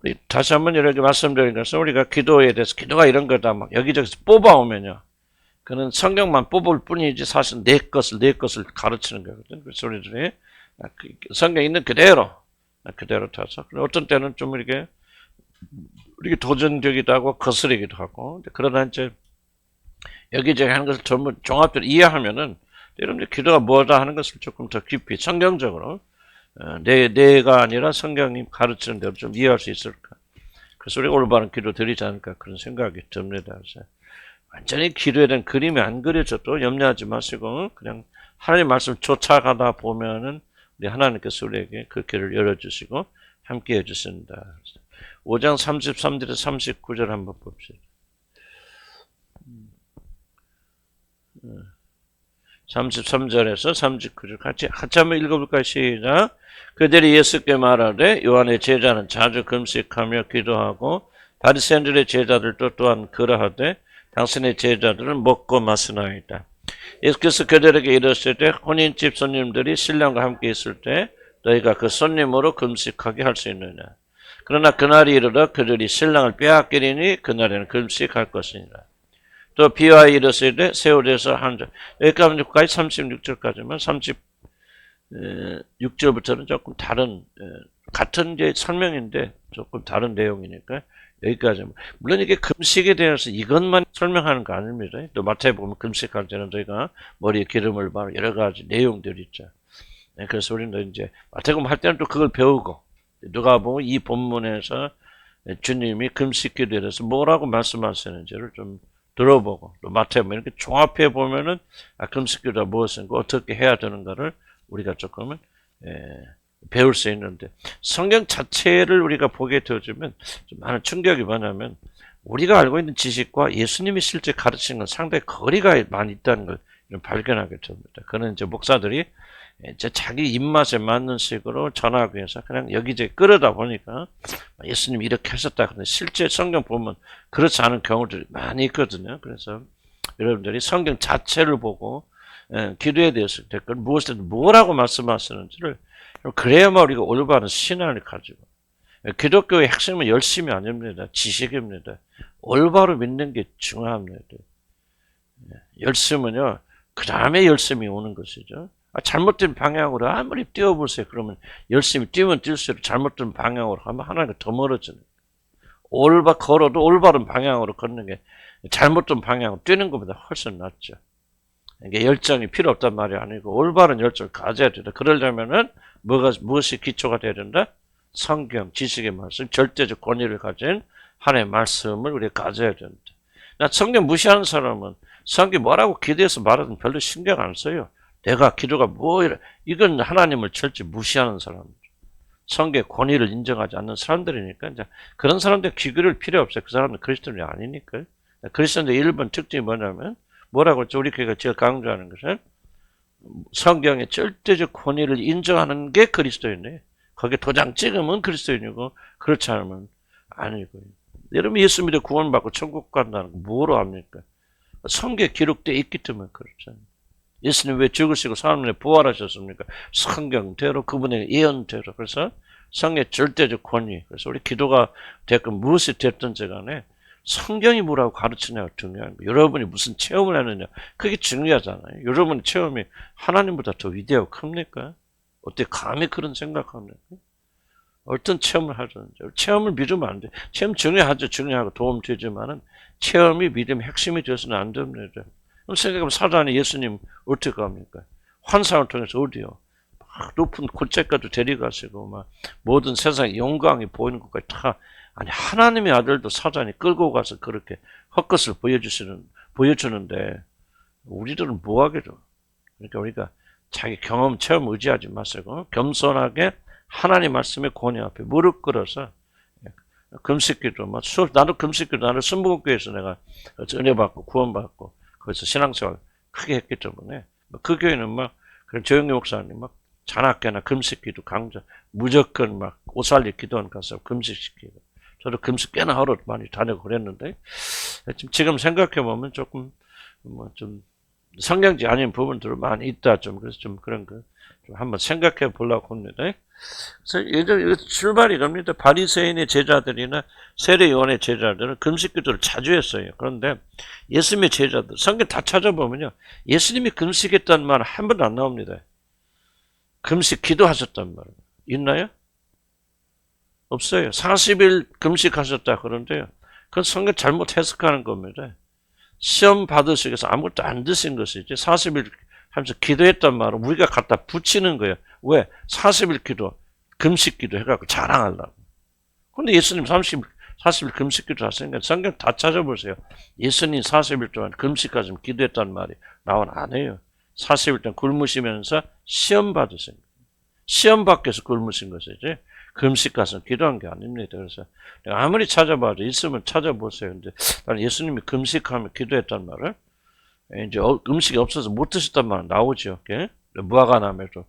우리 다시 한번 이렇게 말씀드린 것은 우리가 기도에 대해서 기도가 이런 거다 막 여기저기서 뽑아오면요. 그는 성경만 뽑을 뿐이지 사실 내 것을 가르치는 거거든. 그래서 우리들이 성경에 있는 그대로 타서 어떤 때는 좀 이렇게 도전적이기도 하고 거스르기도 하고 그러나 이제 여기저기 하는 것을 전부 종합적으로 이해하면은 여러분들 기도가 뭐다 하는 것을 조금 더 깊이 성경적으로 내가 아니라 성경이 가르치는 대로 좀 이해할 수 있을까. 그래서 우리가 올바른 기도 드리지 않을까 그런 생각이 듭니다. 그래서 완전히 기도에 대한 그림이 안 그려져도 염려하지 마시고 그냥 하나님 말씀 쫓아가다 보면은 우리 하나님께서 우리에게 그 길을 열어주시고 함께 해주신다. 5장 33절에서 39절 한번 봅시다. 33절에서 39절 같이 한번 읽어볼까요? 시작. 그들이 예수께 말하되 요한의 제자는 자주 금식하며 기도하고 바리새인들의 제자들도 또한 그러하되 당신의 제자들은 먹고 마시나이다. 예수께서 그들에게 이르시되 혼인집 손님들이 신랑과 함께 있을 때 너희가 그 손님으로 금식하게 할 수 있느냐. 그러나 그날이 이르러 그들이 신랑을 빼앗기리니 그날에는 금식할 것이니라. 또 비와 이르시되 세월에서 한절 여기까지 36절까지만 36절부터는 조금 다른 같은 이제 설명인데 조금 다른 내용이니까 여기까지. 물론 이게 금식에 대해서 이것만 설명하는 거 아닙니다. 또 마태에 보면 금식할 때는 저희가 머리에 기름을 바르고 여러 가지 내용들이 있죠. 그래서 우리는 이제 마태복음 할 때는 또 그걸 배우고 누가 보면 이 본문에서 주님이 금식 기도에 대해서 뭐라고 말씀하시는지를 좀 들어보고 또 마태복음 이렇게 종합해 보면은 금식 기도가 무엇인가 어떻게 해야 되는가를 우리가 조금은 배울 수 있는데 성경 자체를 우리가 보게 되어주면 좀 많은 충격이 뭐냐면 우리가 알고 있는 지식과 예수님이 실제 가르치는 건 상당히 거리가 많이 있다는 걸 발견하게 됩니다. 그는 이제 목사들이 이제 자기 입맛에 맞는 식으로 전하기 위해서 그냥 여기저기 끌어다 보니까 예수님이 이렇게 하셨다. 근데 실제 성경 보면 그렇지 않은 경우들이 많이 있거든요. 그래서 여러분들이 성경 자체를 보고 기도에 대해서 댓글 무엇이든 뭐라고 말씀하시는지를 그래야만 우리가 올바른 신앙을 가지고 기독교의 핵심은 열심이 아닙니다. 지식입니다. 올바로 믿는 게 중요합니다. 열심은요. 그 다음에 열심이 오는 것이죠. 잘못된 방향으로 아무리 뛰어보세요. 그러면 열심히 뛰면 뛸수록 잘못된 방향으로 하면 하나님과 더 멀어지는 거예요. 걸어도 올바른 방향으로 걷는 게 잘못된 방향으로 뛰는 것보다 훨씬 낫죠. 이게 열정이 필요 없단 말이 아니고 올바른 열정을 가져야 된다. 그러려면은 무엇이 기초가 되어야 된다? 성경, 지식의 말씀, 절대적 권위를 가진 하나님의 말씀을 우리가 가져야 된다. 나 성경 무시하는 사람은 성경 뭐라고 기도해서 말하든 별로 신경 안 써요. 내가 기도가 이건 하나님을 절대 무시하는 사람들. 성경의 권위를 인정하지 않는 사람들이니까 이제 그런 사람들 기도를 필요 없어요. 그 사람은 그리스도인이 아니니까요. 그리스도인의 1번 특징이 뭐냐면 뭐라고 했죠? 우리 교회가 제일 강조하는 것은 성경의 절대적 권위를 인정하는 게 그리스도인이에요. 거기에 도장 찍으면 그리스도인이고 그렇지 않으면 아니고요. 여러분 예수 믿어 구원받고 천국 간다는 거 뭐로 합니까? 성경에 기록되어 있기 때문에 그렇잖아요. 예수님 왜 죽으시고 사람들에 부활하셨습니까? 성경대로 그분의 예언대로. 그래서 성경의 절대적 권위. 그래서 우리 기도가 됐건 무엇이 됐든지 간에 성경이 뭐라고 가르치냐가 중요한 거예요. 여러분이 무슨 체험을 하느냐 그게 중요하잖아요. 여러분의 체험이 하나님보다 더 위대하고 큽니까? 어떻게 감히 그런 생각합니까? 어떤 체험을 하든지 체험을 믿으면 안 돼. 체험 중요하죠. 중요하고 도움 되지만은 체험이 믿음의 핵심이 되어서는 안 됩니다. 그럼 생각해보면 사단이 예수님 어떻게 합니까? 환상을 통해서 어디요? 막 높은 골짜기까지 데려가시고 막 모든 세상의 영광이 보이는 것까지 다 아니 하나님의 아들도 사단이 끌고 가서 그렇게 헛것을 보여주는데 우리들은 뭐하게죠? 그러니까 우리가 자기 경험 체험 의지하지 마시고 겸손하게 하나님 말씀의 권위 앞에 무릎 꿇어서 금식기도 나도 금식기도 나는 순복음교회에서 내가 은혜 받고 구원 받고 거기서 신앙생활 크게 했기 때문에 그 교회는 막 그런 조영기 목사님 막 자나깨나 금식기도 강조 무조건 막 오살리 기도원 가서 금식시키고 저도 금식 꽤나 하러 많이 다니고 그랬는데 지금 생각해 보면 조금 좀 성경지 아닌 부분들이 많이 있다 좀 그래서 좀 그런 거 좀 한번 생각해 보려고 합니다. 그래서 예전에 출발이 겁니다. 바리새인의 제자들이나 세례요한의 제자들은 금식기도를 자주 했어요. 그런데 예수님의 제자들, 성경 다 찾아보면요, 예수님이 금식했다는 말 한 번도 안 나옵니다. 금식 기도하셨단 말 있나요? 없어요. 40일 금식하셨다 그런데요, 그건 성경 잘못 해석하는 겁니다. 시험 받으시기 위해서 아무것도 안 드신 것이지 40일 하면서 기도했단 말은 우리가 갖다 붙이는 거예요. 왜? 40일 기도, 금식 기도 해갖고 자랑하려고. 근데 예수님 40일 금식 기도 하시니까 성경 다 찾아보세요. 예수님 40일 동안 금식하시면 기도했단 말이 나온 안 해요. 40일 동안 굶으시면서 시험 받으신 거예요. 시험 밖에서 굶으신 것이지 금식 가서 기도한 게 아닙니다. 그래서 아무리 찾아봐도 있으면 찾아보세요. 근데 나는 예수님이 금식하면 기도했단 말을 이제 음식이 없어서 못 드셨단 말 나오죠. 무화과나무에도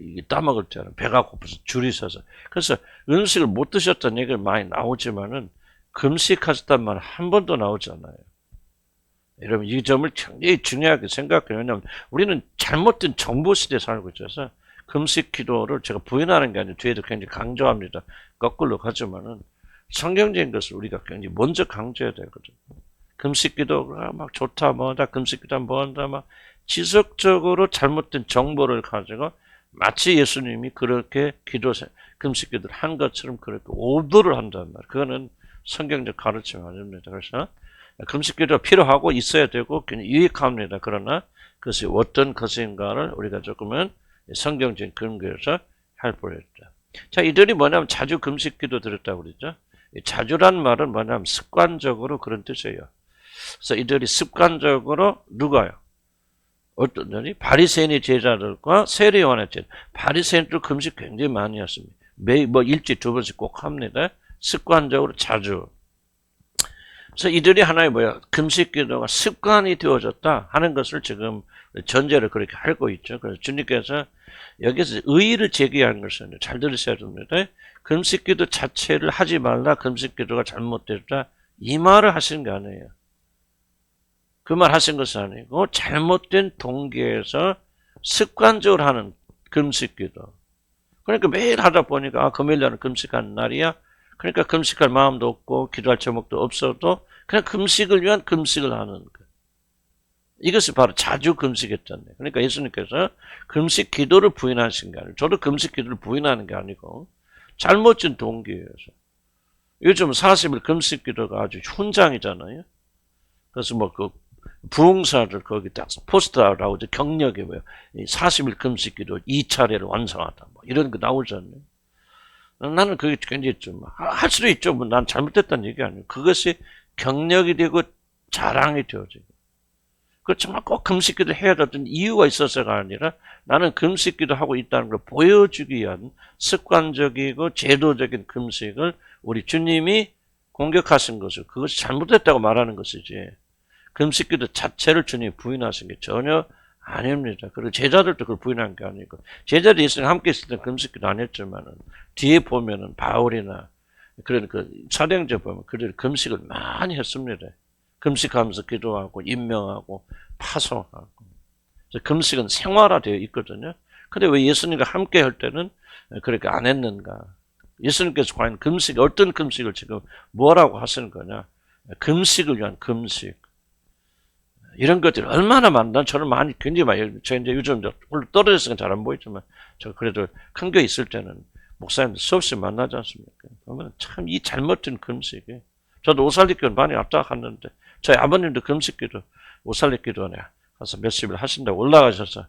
이게 따먹을 때는 배가 고파서 줄이 서서. 그래서 음식을 못 드셨다는 얘기가 많이 나오지만은 금식하셨단 말 한 번도 나오지 않아요. 여러분 이 점을 굉장히 중요하게 생각해요. 왜냐하면 우리는 잘못된 정보 시대에 살고 있어서 금식 기도를 제가 부인하는 게 아니라 뒤에도 굉장히 강조합니다. 거꾸로 가지만은 성경적인 것을 우리가 굉장히 먼저 강조해야 되거든요. 금식 기도가 막 좋다 뭐다, 금식 기도 뭐한다 막 지속적으로 잘못된 정보를 가지고 마치 예수님이 그렇게 금식 기도를 한 것처럼 그렇게 오도를 한단 말이에요. 그거는 성경적 가르침 아닙니다. 그래서 금식 기도가 필요하고 있어야 되고 굉장히 유익합니다. 그러나 그것이 어떤 것인가를 우리가 조금은 성경적인 근거에서 살펴보겠다. 자, 이들이 뭐냐면 자주 금식 기도 드렸다고 그러죠. 자주란 말은 뭐냐면 습관적으로 그런 뜻이에요. 그래서 이들이 습관적으로 누가요? 어떤 년이? 바리새인의 제자들과 세례요한의 제자. 바리새인도 금식 굉장히 많이 했습니다. 일주일에 2번씩 꼭 합니다. 습관적으로 자주. 그래서 이들이 하나의 금식 기도가 습관이 되어졌다 하는 것을 지금 전제를 그렇게 알고 있죠. 그래서 주님께서 여기서 의의를 제기하는 것은 잘 들으셔야 됩니다. 금식 기도 자체를 하지 말라, 금식 기도가 잘못됐다, 이 말을 하시는 게 아니에요. 그 말 하신 것은 아니고 잘못된 동기에서 습관적으로 하는 금식 기도. 그러니까 매일 하다 보니까 금요일날은 금식하는 날이야. 그러니까 금식할 마음도 없고 기도할 제목도 없어도 그냥 금식을 위한 금식을 하는 거예요. 이것이 바로 자주 금식했잖아요. 그러니까 예수님께서 금식 기도를 부인하신 게 아니고, 저도 금식 기도를 부인하는 게 아니고 잘못된 동기에서. 요즘 40일 금식 기도가 아주 훈장이잖아요. 그래서 부흥사를 거기다 포스터라고 하죠. 경력에 40일 금식 기도 2차례를 완성하다. 이런 거 나오잖아요. 나는 그게 굉장히 할 수도 있죠. 난 잘못됐다는 얘기 아니에요. 그것이 경력이 되고 자랑이 되어지고. 그 정말 꼭 금식기도 해야 되는 이유가 있어서가 아니라 나는 금식기도 하고 있다는 걸 보여주기 위한 습관적이고 제도적인 금식을 우리 주님이 공격하신 것을, 그것이 잘못됐다고 말하는 것이지 금식기도 자체를 주님이 부인하신 게 전혀 아닙니다. 그리고 제자들도 그걸 부인한 게 아니고, 제자들이 예수님 함께 있을 때 금식기도 안 했지만은 뒤에 보면은 바울이나 그런 사도행전 보면 그들이 금식을 많이 했습니다. 금식하면서 기도하고 임명하고 파송하고. 그래서 금식은 생활화되어 있거든요. 근데 왜 예수님과 함께 할 때는 그렇게 안 했는가? 예수님께서 과연 어떤 금식을 지금 뭐라고 하시는 거냐? 금식을 위한 금식. 이런 것들이 얼마나 많나? 저는 굉장히 많이, 저 이제 요즘 떨어져서 잘 안 보이지만, 저 그래도 큰 교 있을 때는 목사님들 수없이 만나지 않습니까? 그러면 참 이 잘못된 금식이, 저도 오살리기도 많이 왔다 갔는데, 저희 아버님도 금식기도, 오살리기도 가서 몇십일 하신다고 올라가셔서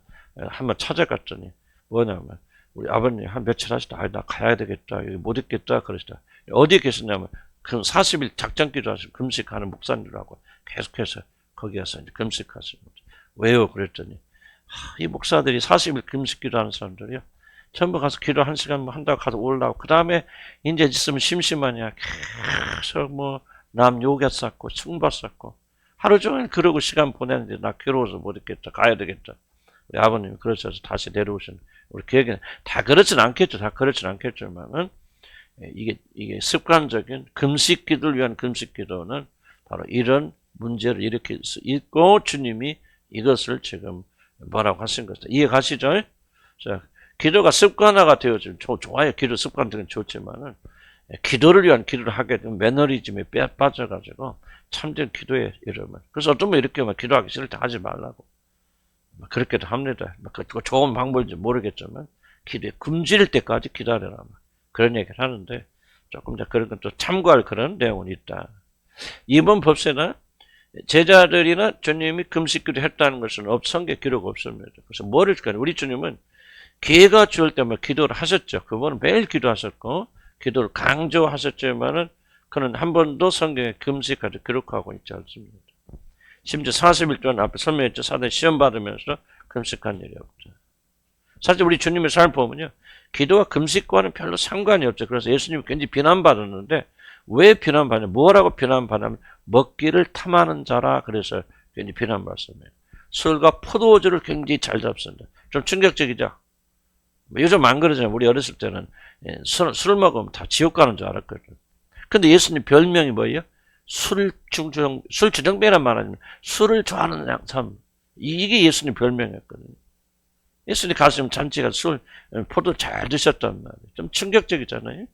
한번 찾아갔더니, 뭐냐면, 우리 아버님 한 며칠 하시다, 나 가야 되겠다, 여기 못 있겠다, 그러시다. 어디에 계셨냐면, 그 40일 작전기도 하시고 금식하는 목사님들하고 계속해서 거기 가서 이제 금식하시는 거죠. 왜요? 그랬더니, 이 목사들이 40일 금식기도 하는 사람들이요. 전부 가서 기도 1시간 한다고 가서 올라오고, 그 다음에 이제 있으면 심심하냐. 계속 남 욕에 쌓고, 승바 쌓고, 하루 종일 그러고 시간 보내는데 나 괴로워서 못 있겠다. 가야 되겠다. 우리 아버님이 그러셔서 다시 내려오신, 우리 계획에는 다 그렇진 않겠죠. 다 그렇진 않겠지만은, 이게 습관적인 금식 기도를 위한 금식 기도는 바로 이런 문제를 일으킬 수 있고, 주님이 이것을 지금 뭐라고 하신 것이다. 이해 가시죠? 자, 기도가 습관화가 되어지면 좋아요. 기도 습관들은 좋지만은 기도를 위한 기도를 하게 되면 매너리즘에 빠져가지고 참된 기도에 이르면. 그래서 어떤 분 이렇게 막 기도하기 싫을 때 하지 말라고. 그렇게도 합니다. 그 좋은 방법인지 모르겠지만 기도에 굶주릴 때까지 기다려라. 그런 얘기를 하는데 조금 더 그런 건 또 참고할 그런 내용은 있다. 이번 법세는 제자들이나 주님이 금식기도 했다는 것은 성경 기록 없습니다. 그래서 뭐를 줄까요? 우리 주님은 기회가 주을 때마다 기도를 하셨죠. 그분은 매일 기도하셨고 기도를 강조하셨지만은 그는 한 번도 성경에 금식까지 기록하고 있지 않습니다. 심지어 40일 동안 앞에 설명했죠. 사단 시험 받으면서 금식한 일이 없죠. 사실 우리 주님의 삶을 보면요. 기도와 금식과는 별로 상관이 없죠. 그래서 예수님이 굉장히 비난받았는데 왜 비난받냐? 뭐라고 비난받냐면 먹기를 탐하는 자라 그래서 굉장히 비난받습니다. 술과 포도주를 굉장히 잘 잡습니다. 좀 충격적이죠? 요즘 안 그러잖아요. 우리 어렸을 때는 술 먹으면 다 지옥 가는 줄 알았거든요. 근데 예수님 별명이 뭐예요? 술주정뱅이란 말 아니면 술을 좋아하는 사람. 이게 예수님 별명이었거든요. 예수님 가시면 잔치가 포도 잘 드셨단 말이에요. 좀 충격적이잖아요.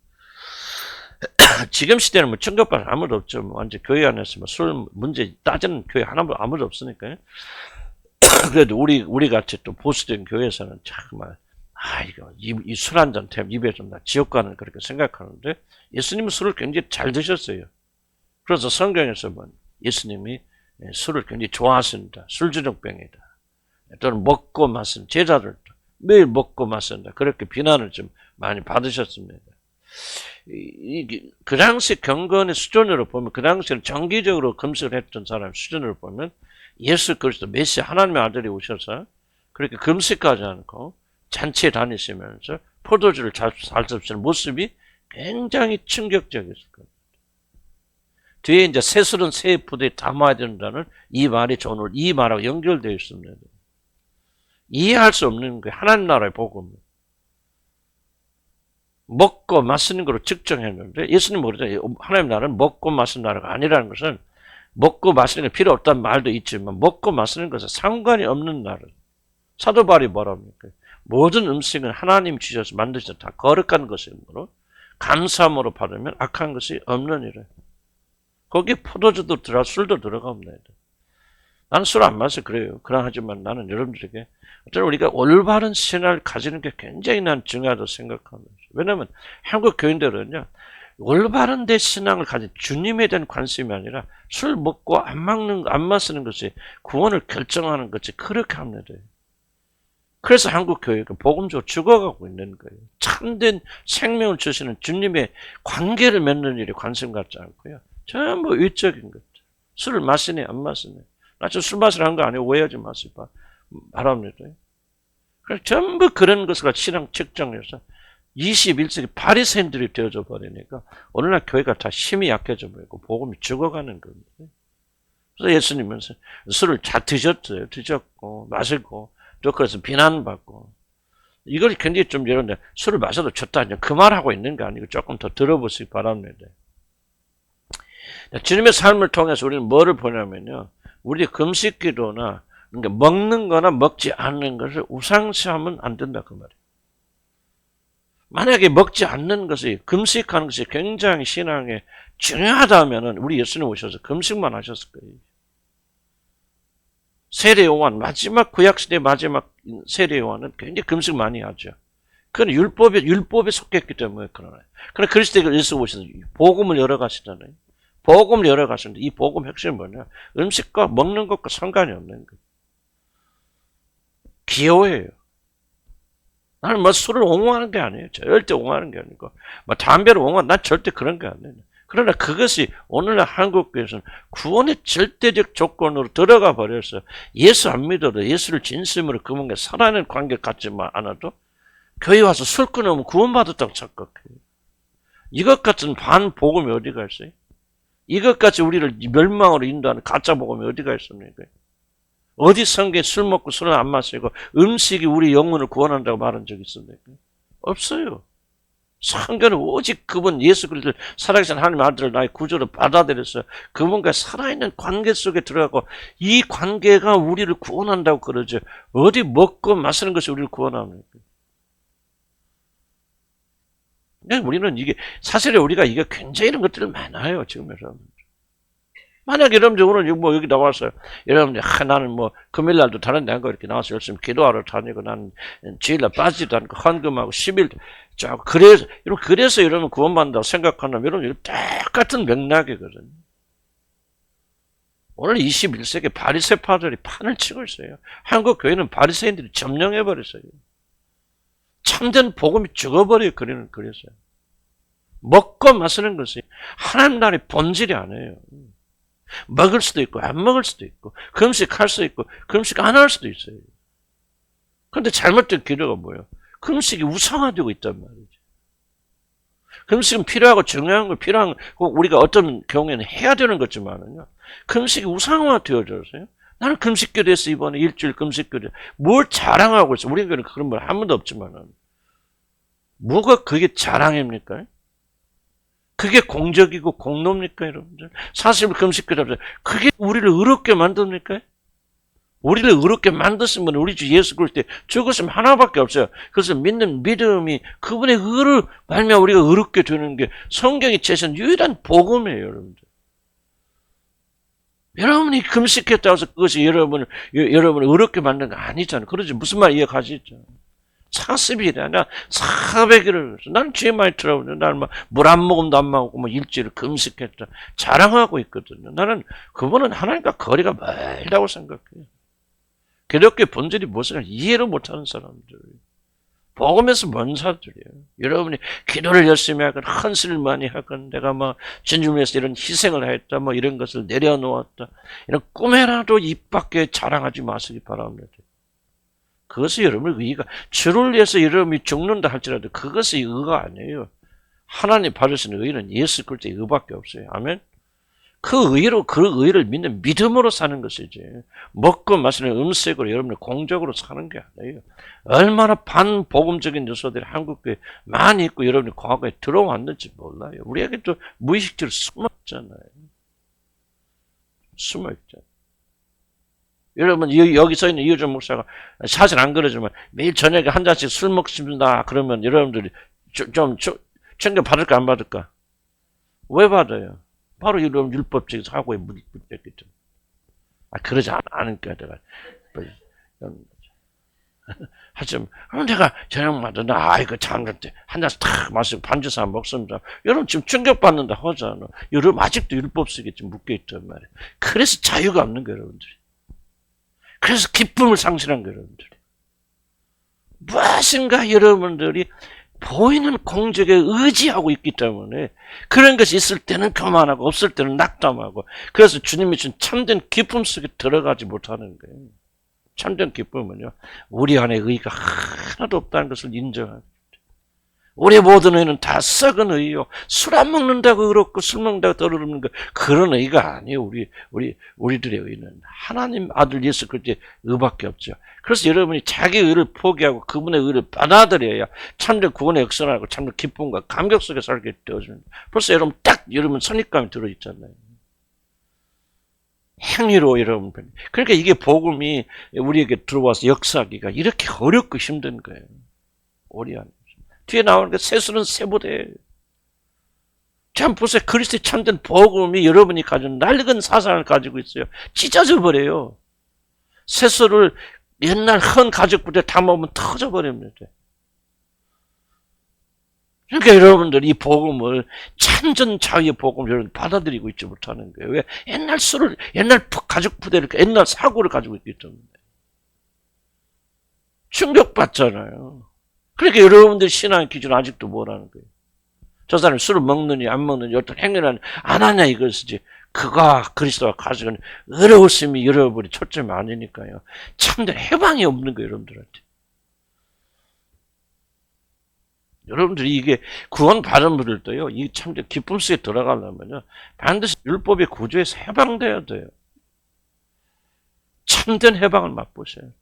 지금 시대는 뭐 충격받을 아무도 없죠. 뭐 완전 교회 안에서 뭐 술 문제 따지는 교회 하나도 아무도 없으니까요. 그래도 우리 같이 또 보수된 교회에서는 정말 이거 이 술 한 잔 때문에 입에 좀 지옥 가는 그렇게 생각하는데 예수님은 술을 굉장히 잘 드셨어요. 그래서 성경에서 보면 예수님이 술을 굉장히 좋아하신다. 술주정뱅이다. 또는 먹고 마신 제자들 매일 먹고 마신다. 그렇게 비난을 좀 많이 받으셨습니다. 그 당시 경건의 수준으로 보면 그 당시에는 정기적으로 금식을 했던 사람 수준으로 보면 예수 그리스도 메시아 하나님의 아들이 오셔서 그렇게 금식하지 않고 잔치에 다니시면서 포도주를 잘 잡수는 모습이 굉장히 충격적이었을 겁니다. 뒤에 이제 새술은 새 부대에 담아야 된다는 이 말이 오늘 이 말하고 연결되어 있습니다. 이해할 수 없는 게 하나님 나라의 복음. 먹고 마시는 거로 측정했는데 예수님 모르잖아요. 하나님 나라는 먹고 마시는 나라가 아니라는 것은 먹고 마시는 게 필요 없다는 말도 있지만 먹고 마시는 것은 상관이 없는 나라. 사도 바울이 뭐랍니까? 모든 음식은 하나님 주셔서 만드셔서 다 거룩한 것이므로 감사함으로 받으면 악한 것이 없느니라. 거기에 포도주도 술도 들어갑니다. 나는 술 안 마셔 그래요. 그러하지만 나는 여러분들에게 어떤 우리가 올바른 신앙을 가지는 게 굉장히 난 중요하다고 생각합니다. 왜냐하면 한국 교인들은요. 올바른 데 신앙을 가진 주님에 대한 관심이 아니라 술 먹고 안 마시는 것이 구원을 결정하는 것이 그렇게 합니다. 그래서 한국 교회가 복음적으로 죽어가고 있는 거예요. 참된 생명을 주시는 주님의 관계를 맺는 일에 관심 갖지 않고요. 전부 외적인 것들. 술을 마시네 안 마시네. 나 저 술 마시라는 거 아니에요. 오해하지 마시고 바랍니다. 그래서 전부 그런 것을 신앙 측정해서 21세기 바리새인들이 되어져 버리니까 오늘날 교회가 다 힘이 약해져 버리고 복음이 죽어가는 겁니다. 그래서 예수님은 술을 잘 드셨어요. 드셨고 마시고 또 그래서 비난받고 이걸 굉장히 좀 이런데 술을 마셔도 좋다. 그 말하고 있는 게 아니고 조금 더 들어보시기 바랍니다. 주님의 삶을 통해서 우리는 뭐를 보냐면요. 우리 금식 기도나 그러니까 먹는 거나 먹지 않는 것을 우상시하면 안 된다 그 말이에요. 만약에 먹지 않는 것이 금식하는 것이 굉장히 신앙에 중요하다면 우리 예수님 오셔서 금식만 하셨을 거예요. 세례 요한 마지막 구약시대 마지막 세례 요한은 굉장히 금식 많이 하죠. 그건 율법에 속했기 때문에 그러나요. 그러나 그리스도가 예수 오셔서 복음을 열어가시잖아요. 복음을 열어가시는데 이 복음 핵심은 뭐냐? 음식과 먹는 것과 상관이 없는 거예요. 기호예요. 나는 뭐 술을 옹호하는 게 아니에요. 절대 옹호하는 게 아니고 뭐 담배를 옹호하는 난 절대 그런 게 아니에요. 그러나 그것이 오늘날 한국교회에서는 구원의 절대적 조건으로 들어가 버려서 예수 안 믿어도 예수를 진심으로 그분과 살아있는 관계 갖지 않아도 교회 와서 술 끊으면 구원받았다고 착각해요. 이것 같은 반복음이 어디가 있어요? 이것까지 우리를 멸망으로 인도하는 가짜 복음이 어디가 있습니까? 어디 성경에 술 먹고 술을 안 마시고 음식이 우리 영혼을 구원한다고 말한 적이 있습니까? 없어요. 성경은 오직 그분 예수 그리스도 살아계신 하나님의 아들을 나의 구주로 받아들여서 그분과 살아있는 관계 속에 들어가고 이 관계가 우리를 구원한다고 그러죠. 어디 먹고 마시는 것이 우리를 구원합니까? 그러니까 우리는 이게, 사실은 우리가 이게 굉장히 이런 것들이 많아요, 지금 여러분. 만약에 여러분들 오늘 뭐 여기 나와서, 여러분들, 나는 뭐, 금요일 날도 다른 데 안 가고 이렇게 나와서 열심히 기도하러 다니고, 나는 주일날 빠지지도 않고, 헌금하고, 10일, 그래서 여러분 구원받는다고 생각하면, 여러분, 똑같은 맥락이거든요. 오늘 21세기 바리새파들이 판을 치고 있어요. 한국 교회는 바리새인들이 점령해버렸어요. 참된 복음이 죽어버려요. 그래서요. 먹고 마시는 것이 하나님 나라의 본질이 아니에요. 먹을 수도 있고 안 먹을 수도 있고 금식할 수 있고 금식 안 할 수도 있어요. 그런데 잘못된 기도가 뭐예요? 금식이 우상화되고 있단 말이죠. 금식은 필요하고 중요한 거 필요한 거 우리가 어떤 경우에는 해야 되는 거지만은요. 금식이 우상화 되어져서요. 나는 금식기도 했어 이번에 일주일 금식기도. 뭘 자랑하고 있어? 우리 교회는 그런 말 한 번도 없지만은 뭐가 그게 자랑입니까? 그게 공적이고 공로입니까, 여러분들? 40일 금식기도 하면서 그게 우리를 의롭게 만듭니까? 우리를 의롭게 만드신 분은 우리 주 예수 그리스도 죽으심 하나밖에 없어요. 그래서 믿는 믿음이 그분의 의를 말미암아 우리가 의롭게 되는 게 성경이 제시한 유일한 복음이에요, 여러분들. 여러분이 금식했다고 해서 그것이 여러분을 의롭게 만든 거 아니잖아요. 그러지 무슨 말 이해가시죠? 40일이 아니라 400일을 난 죄 많이 들어오는데 나는 물 한 모금도 안 먹고 뭐 일주일을 금식했다 자랑하고 있거든요. 나는 그분은 하나님과 거리가 멀다고 생각해요. 기독교의 본질이 무엇을 이해를 못하는 사람들, 복음에서 먼 사람들이에요. 여러분이 기도를 열심히 하건 헌신을 많이 하건 내가 뭐 진주를 위해서 이런 희생을 했다 뭐 이런 것을 내려놓았다 이런 꿈에라도 입 밖에 자랑하지 마시기 바랍니다. 그것이 여러분의 의의가 주를 위해서 여러분이 죽는다 할지라도 그것이 의가 아니에요. 하나님 받으시는 의는 예수 그리스도의 의밖에 없어요. 아멘. 그 의를 믿는 믿음으로 사는 것이지. 먹고 마시는 음식으로 여러분의 공적으로 사는 게 아니에요. 얼마나 반복음적인 요소들이 한국교회에 많이 있고 여러분이 과거에 들어왔는지 몰라요. 우리에게 또 무의식적으로 숨어있잖아요. 숨어있잖아요. 여러분 여기 서 있는 이효정 목사가 사실 안 그러지만 매일 저녁에 한 잔씩 술 먹습니다. 그러면 여러분들이 좀 챙겨 받을까 안 받을까? 왜 받아요? 바로 이런 율법적 사고에 문제겠죠. 그러지 않으니까 내가 하지만 내가 저녁마다 이거 잠깐 때 한 잔씩 탁 마시고 반주 사 먹습니다. 여러분 지금 충격받는다 하잖아. 여러분 아직도 율법속에 좀 묶여 있단 말이에요. 그래서 자유가 없는 거예요, 여러분들이. 그래서 기쁨을 상실한 거예요, 여러분들이. 무엇인가 여러분들이 보이는 공적에 의지하고 있기 때문에 그런 것이 있을 때는 교만하고 없을 때는 낙담하고 그래서 주님이 준 참된 기쁨 속에 들어가지 못하는 거예요. 참된 기쁨은요. 우리 안에 의의가 하나도 없다는 것을 인정하는 거예요. 우리 모든 의는 다 썩은 의요. 술 안 먹는다고 의롭고 술 먹는다고 덜 의롭는 거 그런 의가 아니에요. 우리들의 의는 하나님 아들 예수 그리스도의 의밖에 없죠. 그래서 여러분이 자기 의를 포기하고 그분의 의를 받아들여야 참된 구원의 역사하고 참된 기쁨과 감격 속에 살게 되어집니다. 벌써 여러분 딱 여러분 선입감이 들어있잖아요. 행위로 여러분. 그러니까 이게 복음이 우리에게 들어와서 역사하기가 이렇게 어렵고 힘든 거예요. 우리 안에. 뒤에 나오는 게 세수는 세보대. 참 보세요. 그리스도의 참된 복음이 여러분이 가진 낡은 사상을 가지고 있어요. 찢어져 버려요. 세수를 옛날 헌 가죽부대에 담아오면 터져버립니다. 그러니까 여러분들 이 복음을 참전 자유의 복음을 여러분 받아들이고 있지 못하는 거예요. 왜? 옛날 가죽부대를 옛날 사고를 가지고 있기 때문에. 충격받잖아요. 그러니까 여러분들 신앙의 기준 아직도 뭐라는 거예요. 저 사람이 술을 먹느니 안 먹느니 어떤 행위를 안 하냐 이것이지. 그가 그리스도가 가지고는 어려웠음이 여러분이 초점이 아니니까요. 참된 해방이 없는 거예요. 여러분들한테. 여러분들이 이게 구원 받은 분들도요. 이 참된 기쁨 속에 들어가려면요. 반드시 율법의 구조에서 해방돼야 돼요. 참된 해방을 맛보셔야 돼요.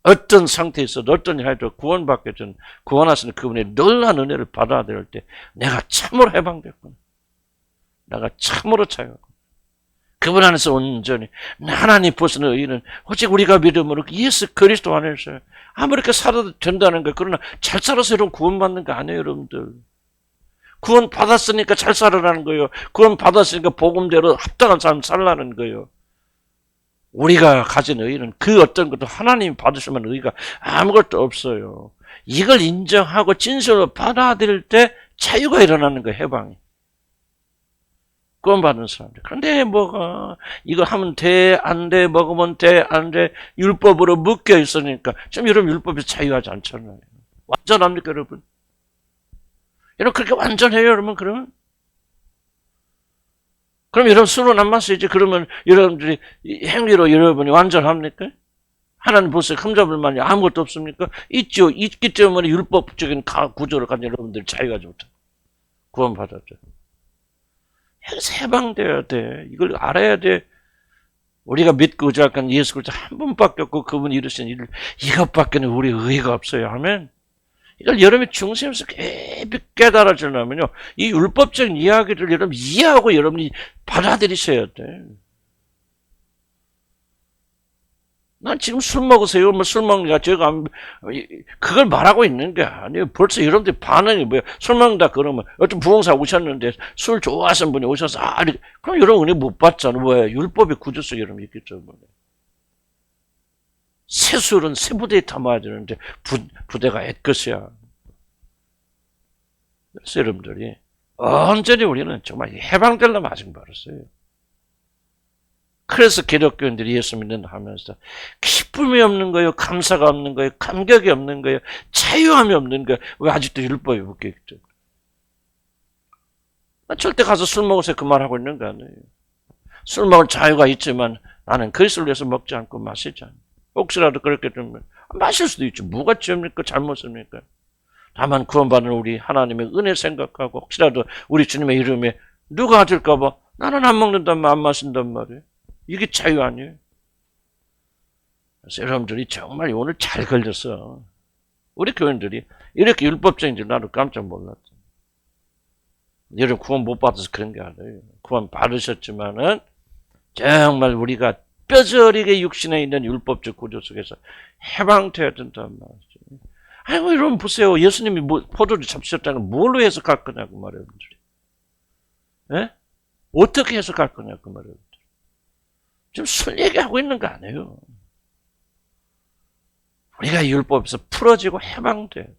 어떤 상태에서 어떤 일 해도 구원받게 전 구원하시는 그분의 놀라운 은혜를 받아들일 때 내가 참으로 해방됐구나. 내가 참으로 자유하구나. 그분 안에서 온전히 하나님 벗어난 의는 오직 우리가 믿음으로 예수 그리스도 안에서 아무리 이렇게 살아도 된다는 거예요. 그러나 잘 살아서 여러분 구원받는 거 아니에요, 여러분들. 구원 받았으니까 잘 살아라는 거예요. 구원 받았으니까 복음대로 합당한 삶 살라는 거예요. 우리가 가진 의는 그 어떤 것도 하나님이 받으시면 의가 아무것도 없어요. 이걸 인정하고 진실로 받아들일 때 자유가 일어나는 거예요, 해방이. 구원받는 사람들. 그런데 뭐가 이거 하면 돼, 안 돼, 먹으면 돼, 안 돼, 율법으로 묶여 있으니까 지금 여러분 율법에서 자유하지 않잖아요. 완전합니까, 여러분? 여러분 그렇게 완전해요, 여러분? 그럼 여러분 술은 안 마셔야지. 그러면 여러분들이 행위로 여러분이 완전합니까? 하나님 보세요. 흠잡을 만이 아무것도 없습니까? 있죠. 있기 때문에 율법적인 구조를 가진 여러분들이 자유하지 못해. 구원받았죠. 여기서 해방돼야 돼. 이걸 알아야 돼. 우리가 믿고 의지할 예수 그리스도 한 분밖에 없고 그분이 이루신 일 이것밖에는 우리 의가 없어요. 아멘. 이걸 여러분이 중심에서 깊이 깨달아지려면요, 이 율법적인 이야기를 여러분 이해하고 여러분이 받아들이셔야 돼. 난 지금 술 먹으세요. 뭐 술 먹는가 제가 그걸 말하고 있는 게 아니에요. 벌써 여러분들 반응이 뭐야? 술 먹는다 그러면 어떤 부흥사 오셨는데 술 좋아하시는 분이 오셔서 그럼 여러분 은혜 못 받잖아. 왜? 율법의 구조 속에 여러분 있기 때문에. 새 술은 새 부대에 담아야 되는데 부대가 옛것이야. 그래서 여러분들이 언제나 우리는 정말 해방되려면 아직 멀었어요. 그래서 기독교인들이 예수 믿는다 하면서 기쁨이 없는 거예요. 감사가 없는 거예요. 감격이 없는 거예요. 자유함이 없는 거예요. 왜 아직도 율법에 묶여있죠? 절대 가서 술 먹으세요. 그 말하고 있는 거 아니에요. 술 먹을 자유가 있지만 나는 그리스도를 위해서 먹지 않고 마시지 않아요. 혹시라도 그렇게 되면 마실 수도 있죠. 뭐가 죄입니까? 잘못입니까? 다만 구원받는 우리 하나님의 은혜 생각하고 혹시라도 우리 주님의 이름에 누가 아질까 봐 나는 안 먹는단 말, 안 마신단 말이에요. 이게 자유 아니에요? 그래서 여러분들이 정말 오늘 잘 걸렸어. 우리 교인들이 이렇게 율법적인 줄 나도 깜짝 몰랐어. 여러분 구원 못 받아서 그런 게 아니에요. 구원 받으셨지만은 정말 우리가 뼈저리게 육신에 있는 율법적 구조 속에서 해방되어야 된단 말이죠. 아이고 여러분 보세요. 예수님이 포도를 잡수셨다는 걸 뭘로 해석할 거냐고 말해요. 여러분들이. 예? 어떻게 해석할 거냐고 말해요. 지금 술 얘기하고 있는 거 아니에요. 우리가 율법에서 풀어지고 해방돼야 돼.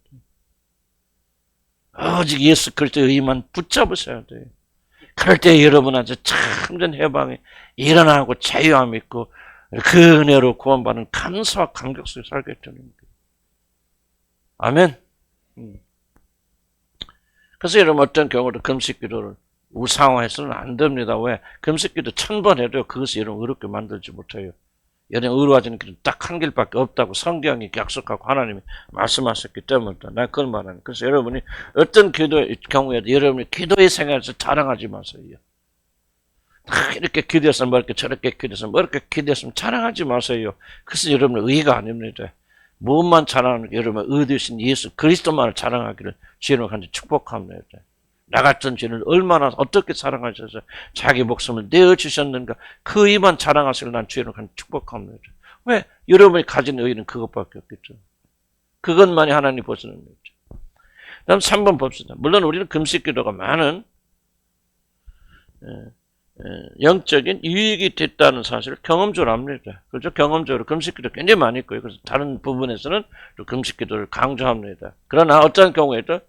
오직 예수 그리스도의 의만 붙잡으셔야 돼요. 그럴 때 여러분한테 참된 해방이 일어나고 자유함이 있고 그 은혜로 구원받는 감사와 감격 속에 살게 되는 거예요. 아멘. 그래서 여러분 어떤 경우도 금식기도를 우상화해서는 안 됩니다. 왜? 금식기도 1000번 해도 그것이 여러분 어렵게 만들지 못해요. 여러분 의로워지는 길은 딱 한 길밖에 없다고 성경이 약속하고 하나님이 말씀하셨기 때문에 나 그걸 말하는. 그래서 여러분이 어떤 기도의 경우에도 여러분이 기도의 생활에서 자랑하지 마세요. 이렇게 기도했으면 뭐 이렇게 저렇게 기도했으면 뭐 이렇게 기도했으면 자랑하지 마세요. 그래서 여러분의 의가 아닙니다. 무엇만 자랑하는 게 여러분 의 되신 예수 그리스도만을 자랑하기를 주님을 간절히 축복합니다. 나 같은 죄를 얼마나 어떻게 사랑하셔서 자기 목숨을 내어주셨는가 그 의만 자랑하시길 난 주님을 간절히 축복합니다. 왜? 여러분이 가진 의는 그것밖에 없겠죠. 그것만이 하나님 보시는 거죠. 다음 3번 봅시다. 물론 우리는 금식기도가 많은 영적인 유익이 됐다는 사실을 경험적으로 압니다. 그렇죠? 경험적으로 금식기도 굉장히 많이 있고요. 그래서 다른 부분에서는 또 금식기도를 강조합니다. 그러나 어떤 경우에도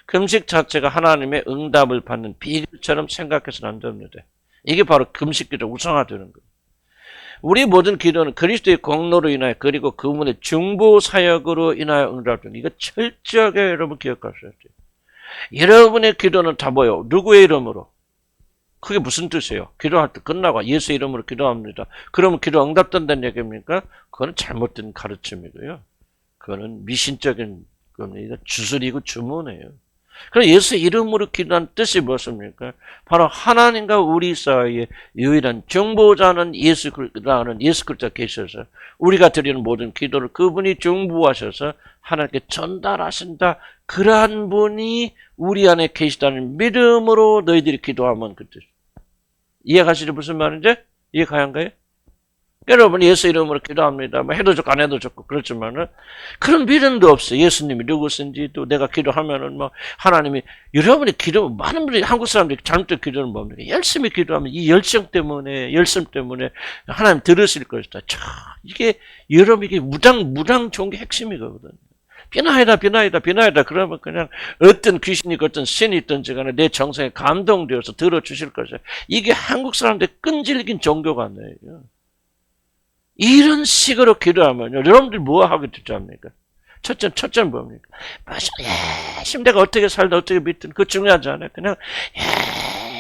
금식 자체가 하나님의 응답을 받는 비결처럼 생각해서는 안 됩니다. 이게 바로 금식기도 우상화되는 거예요. 우리 모든 기도는 그리스도의 공로로 인하여 그리고 그분의 중보 사역으로 인하여 응답되는 이거 철저하게 여러분 기억하셔야 돼요. 여러분의 기도는 다 뭐예요? 누구의 이름으로? 그게 무슨 뜻이에요? 기도할 때 끝나고 예수 이름으로 기도합니다. 그러면 기도 응답된다는 얘기입니까? 그거는 잘못된 가르침이고요. 그거는 미신적인 겁니다. 주술이고 주문이에요. 그럼 예수 이름으로 기도한 뜻이 무엇입니까? 바로 하나님과 우리 사이에 유일한 중보자는 예수 그리스도가 계셔서 우리가 드리는 모든 기도를 그분이 중보하셔서 하나님께 전달하신다. 그러한 분이 우리 안에 계시다는 믿음으로 너희들이 기도하면 그 뜻. 이해가시죠? 무슨 말인지? 이해 가능한가요? 여러분 예수 이름으로 기도합니다. 뭐 해도 좋고 안 해도 좋고 그렇지만은 그런 믿음도 없어요. 예수님이 누구신지도 내가 기도하면은 뭐 하나님이 여러분이 기도 많은 분들이 한국 사람들이 잘못된 기도는 뭡니까? 열심히 기도하면 이 열정 때문에 열심 때문에 하나님 들으실 것이다. 참 이게 여러분 이게 무당 좋은 게 핵심이거든요. 비나이다 그러면 그냥 어떤 귀신이 어떤 신이 있든지 간에 내 정성에 감동되어서 들어주실 것이다. 이게 한국 사람들의 끈질긴 종교가 아니에요. 이런 식으로 기도하면요, 여러분들 뭐 하게 되지 않습니까? 첫째는 뭡니까? 맞아, 예심 내가 어떻게 살다 어떻게 믿든 그거 중요하지 않아요. 그냥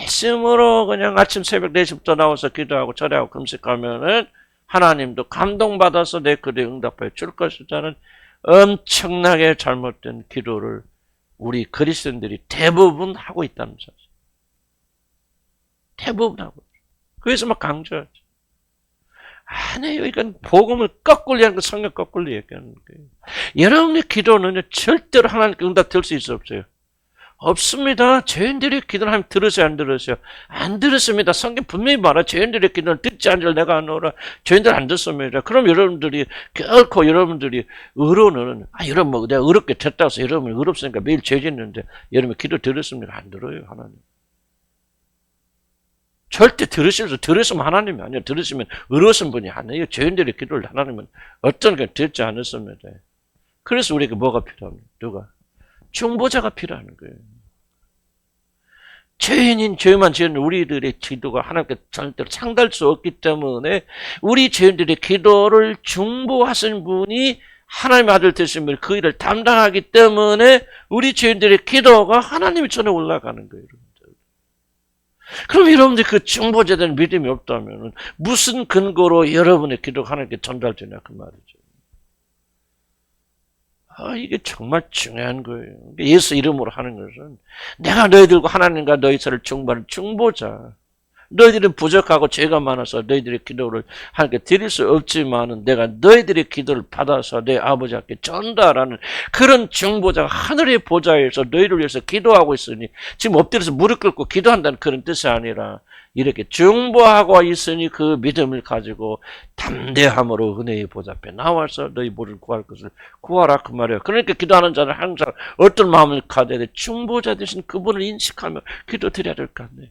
예심으로 그냥 아침 새벽 4시부터 나와서 기도하고 절하고 금식하면은 하나님도 감동받아서 내 기도에 응답해 줄 것이라는 엄청나게 잘못된 기도를 우리 그리스도인들이 대부분 하고 있다는 사실. 대부분 하고 있어요. 그래서 막 강조하죠. 아니에요. 이건 복음을 거꾸로 하는 거, 성경 거꾸로 얘기하는 거예요. 여러분의 기도는 절대로 하나님께 응답 될 수 있어 없어요? 없습니다. 죄인들의 기도는 하나님 들으세요, 안 들으세요? 안 들었습니다. 성경 분명히 말해요. 죄인들의 기도는 듣지 않을 내가 안 오라. 죄인들 안 듣습니다. 그럼 여러분들이 결코 여러분들이 의로는 여러분 뭐 내가 의롭게 됐다고 해서 여러분이 의롭으니까 매일 죄 짓는데 여러분 기도 들었습니까? 안 들어요, 하나님. 절대 들으시면 하나님이 아니에요. 들으시면 의로우신 분이 아니에요. 죄인들의 기도를 하나님은 어떤 게 듣지 않았습니다. 그래서 우리에게 뭐가 필요합니까? 누가? 중보자가 필요한 거예요. 죄인인 죄만 지은 우리들의 기도가 하나님께 절대로 상달할 수 없기 때문에 우리 죄인들의 기도를 중보하신 분이 하나님의 아들 되신 분이 그 일을 담당하기 때문에 우리 죄인들의 기도가 하나님의 전에 올라가는 거예요. 그럼 여러분들이 그 중보자에 대한 믿음이 없다면 무슨 근거로 여러분의 기도가 하나님께 전달되냐 그 말이죠. 이게 정말 중요한 거예요. 예수 이름으로 하는 것은 내가 너희들과 하나님과 너희 사이를 중보하는 중보자. 너희들은 부족하고 죄가 많아서 너희들의 기도를 하나님께 드릴 수 없지만은 내가 너희들의 기도를 받아서 내 아버지께 전달하는 그런 중보자가 하늘의 보좌에서 너희를 위해서 기도하고 있으니 지금 엎드려서 무릎 꿇고 기도한다는 그런 뜻이 아니라 이렇게 중보하고 있으니 그 믿음을 가지고 담대함으로 은혜의 보좌 앞에 나와서 너희 모를 구할 것을 구하라 그 말이에요. 그러니까 기도하는 자는 항상 어떤 마음을 가져야 돼? 중보자 대신 그분을 인식하며 기도드려야 될 것 같네요.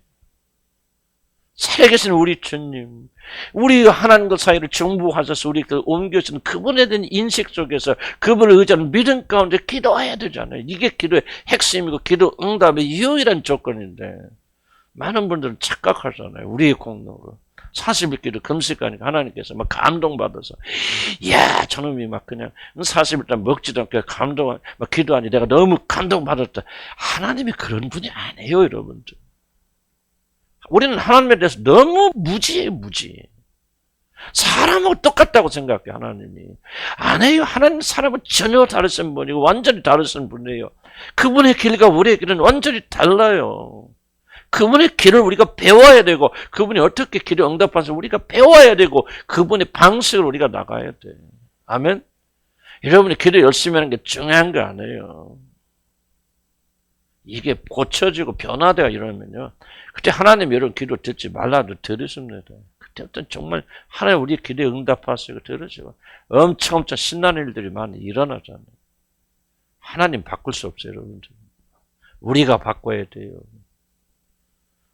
살아계신 우리 주님, 우리 하나님과 사이를 중보하셔서 우리를 옮겨주는 그분에 대한 인식 속에서 그분을 의지하는 믿음 가운데 기도해야 되잖아요. 이게 기도의 핵심이고 기도 응답의 유일한 조건인데 많은 분들은 착각하잖아요. 우리의 공로로 40일 기도 금식하니까 하나님께서 막 감동받아서 이야 저놈이 막 그냥 40일 동안 먹지도 않고 감동 막 기도하니 내가 너무 감동받았다. 하나님이 그런 분이 아니에요, 여러분들. 우리는 하나님에 대해서 너무 무지해요, 무지. 사람하고 똑같다고 생각해요, 하나님이. 아니에요. 하나님 사람은 전혀 다르신 분이고 완전히 다르신 분이에요. 그분의 길과 우리의 길은 완전히 달라요. 그분의 길을 우리가 배워야 되고 그분이 어떻게 길을 응답하셔서 우리가 배워야 되고 그분의 방식으로 우리가 나가야 돼. 아멘? 여러분이 기도 열심히 하는 게 중요한 거 아니에요. 이게 고쳐지고 변화되어 이러면요. 그때 하나님 여러분 기도 듣지 말라도 들으십니다. 그때부터는 정말 하나님 우리 기도에 응답하시고 들으시고 엄청 신나는 일들이 많이 일어나잖아요. 하나님 바꿀 수 없어요, 여러분들. 우리가 바꿔야 돼요.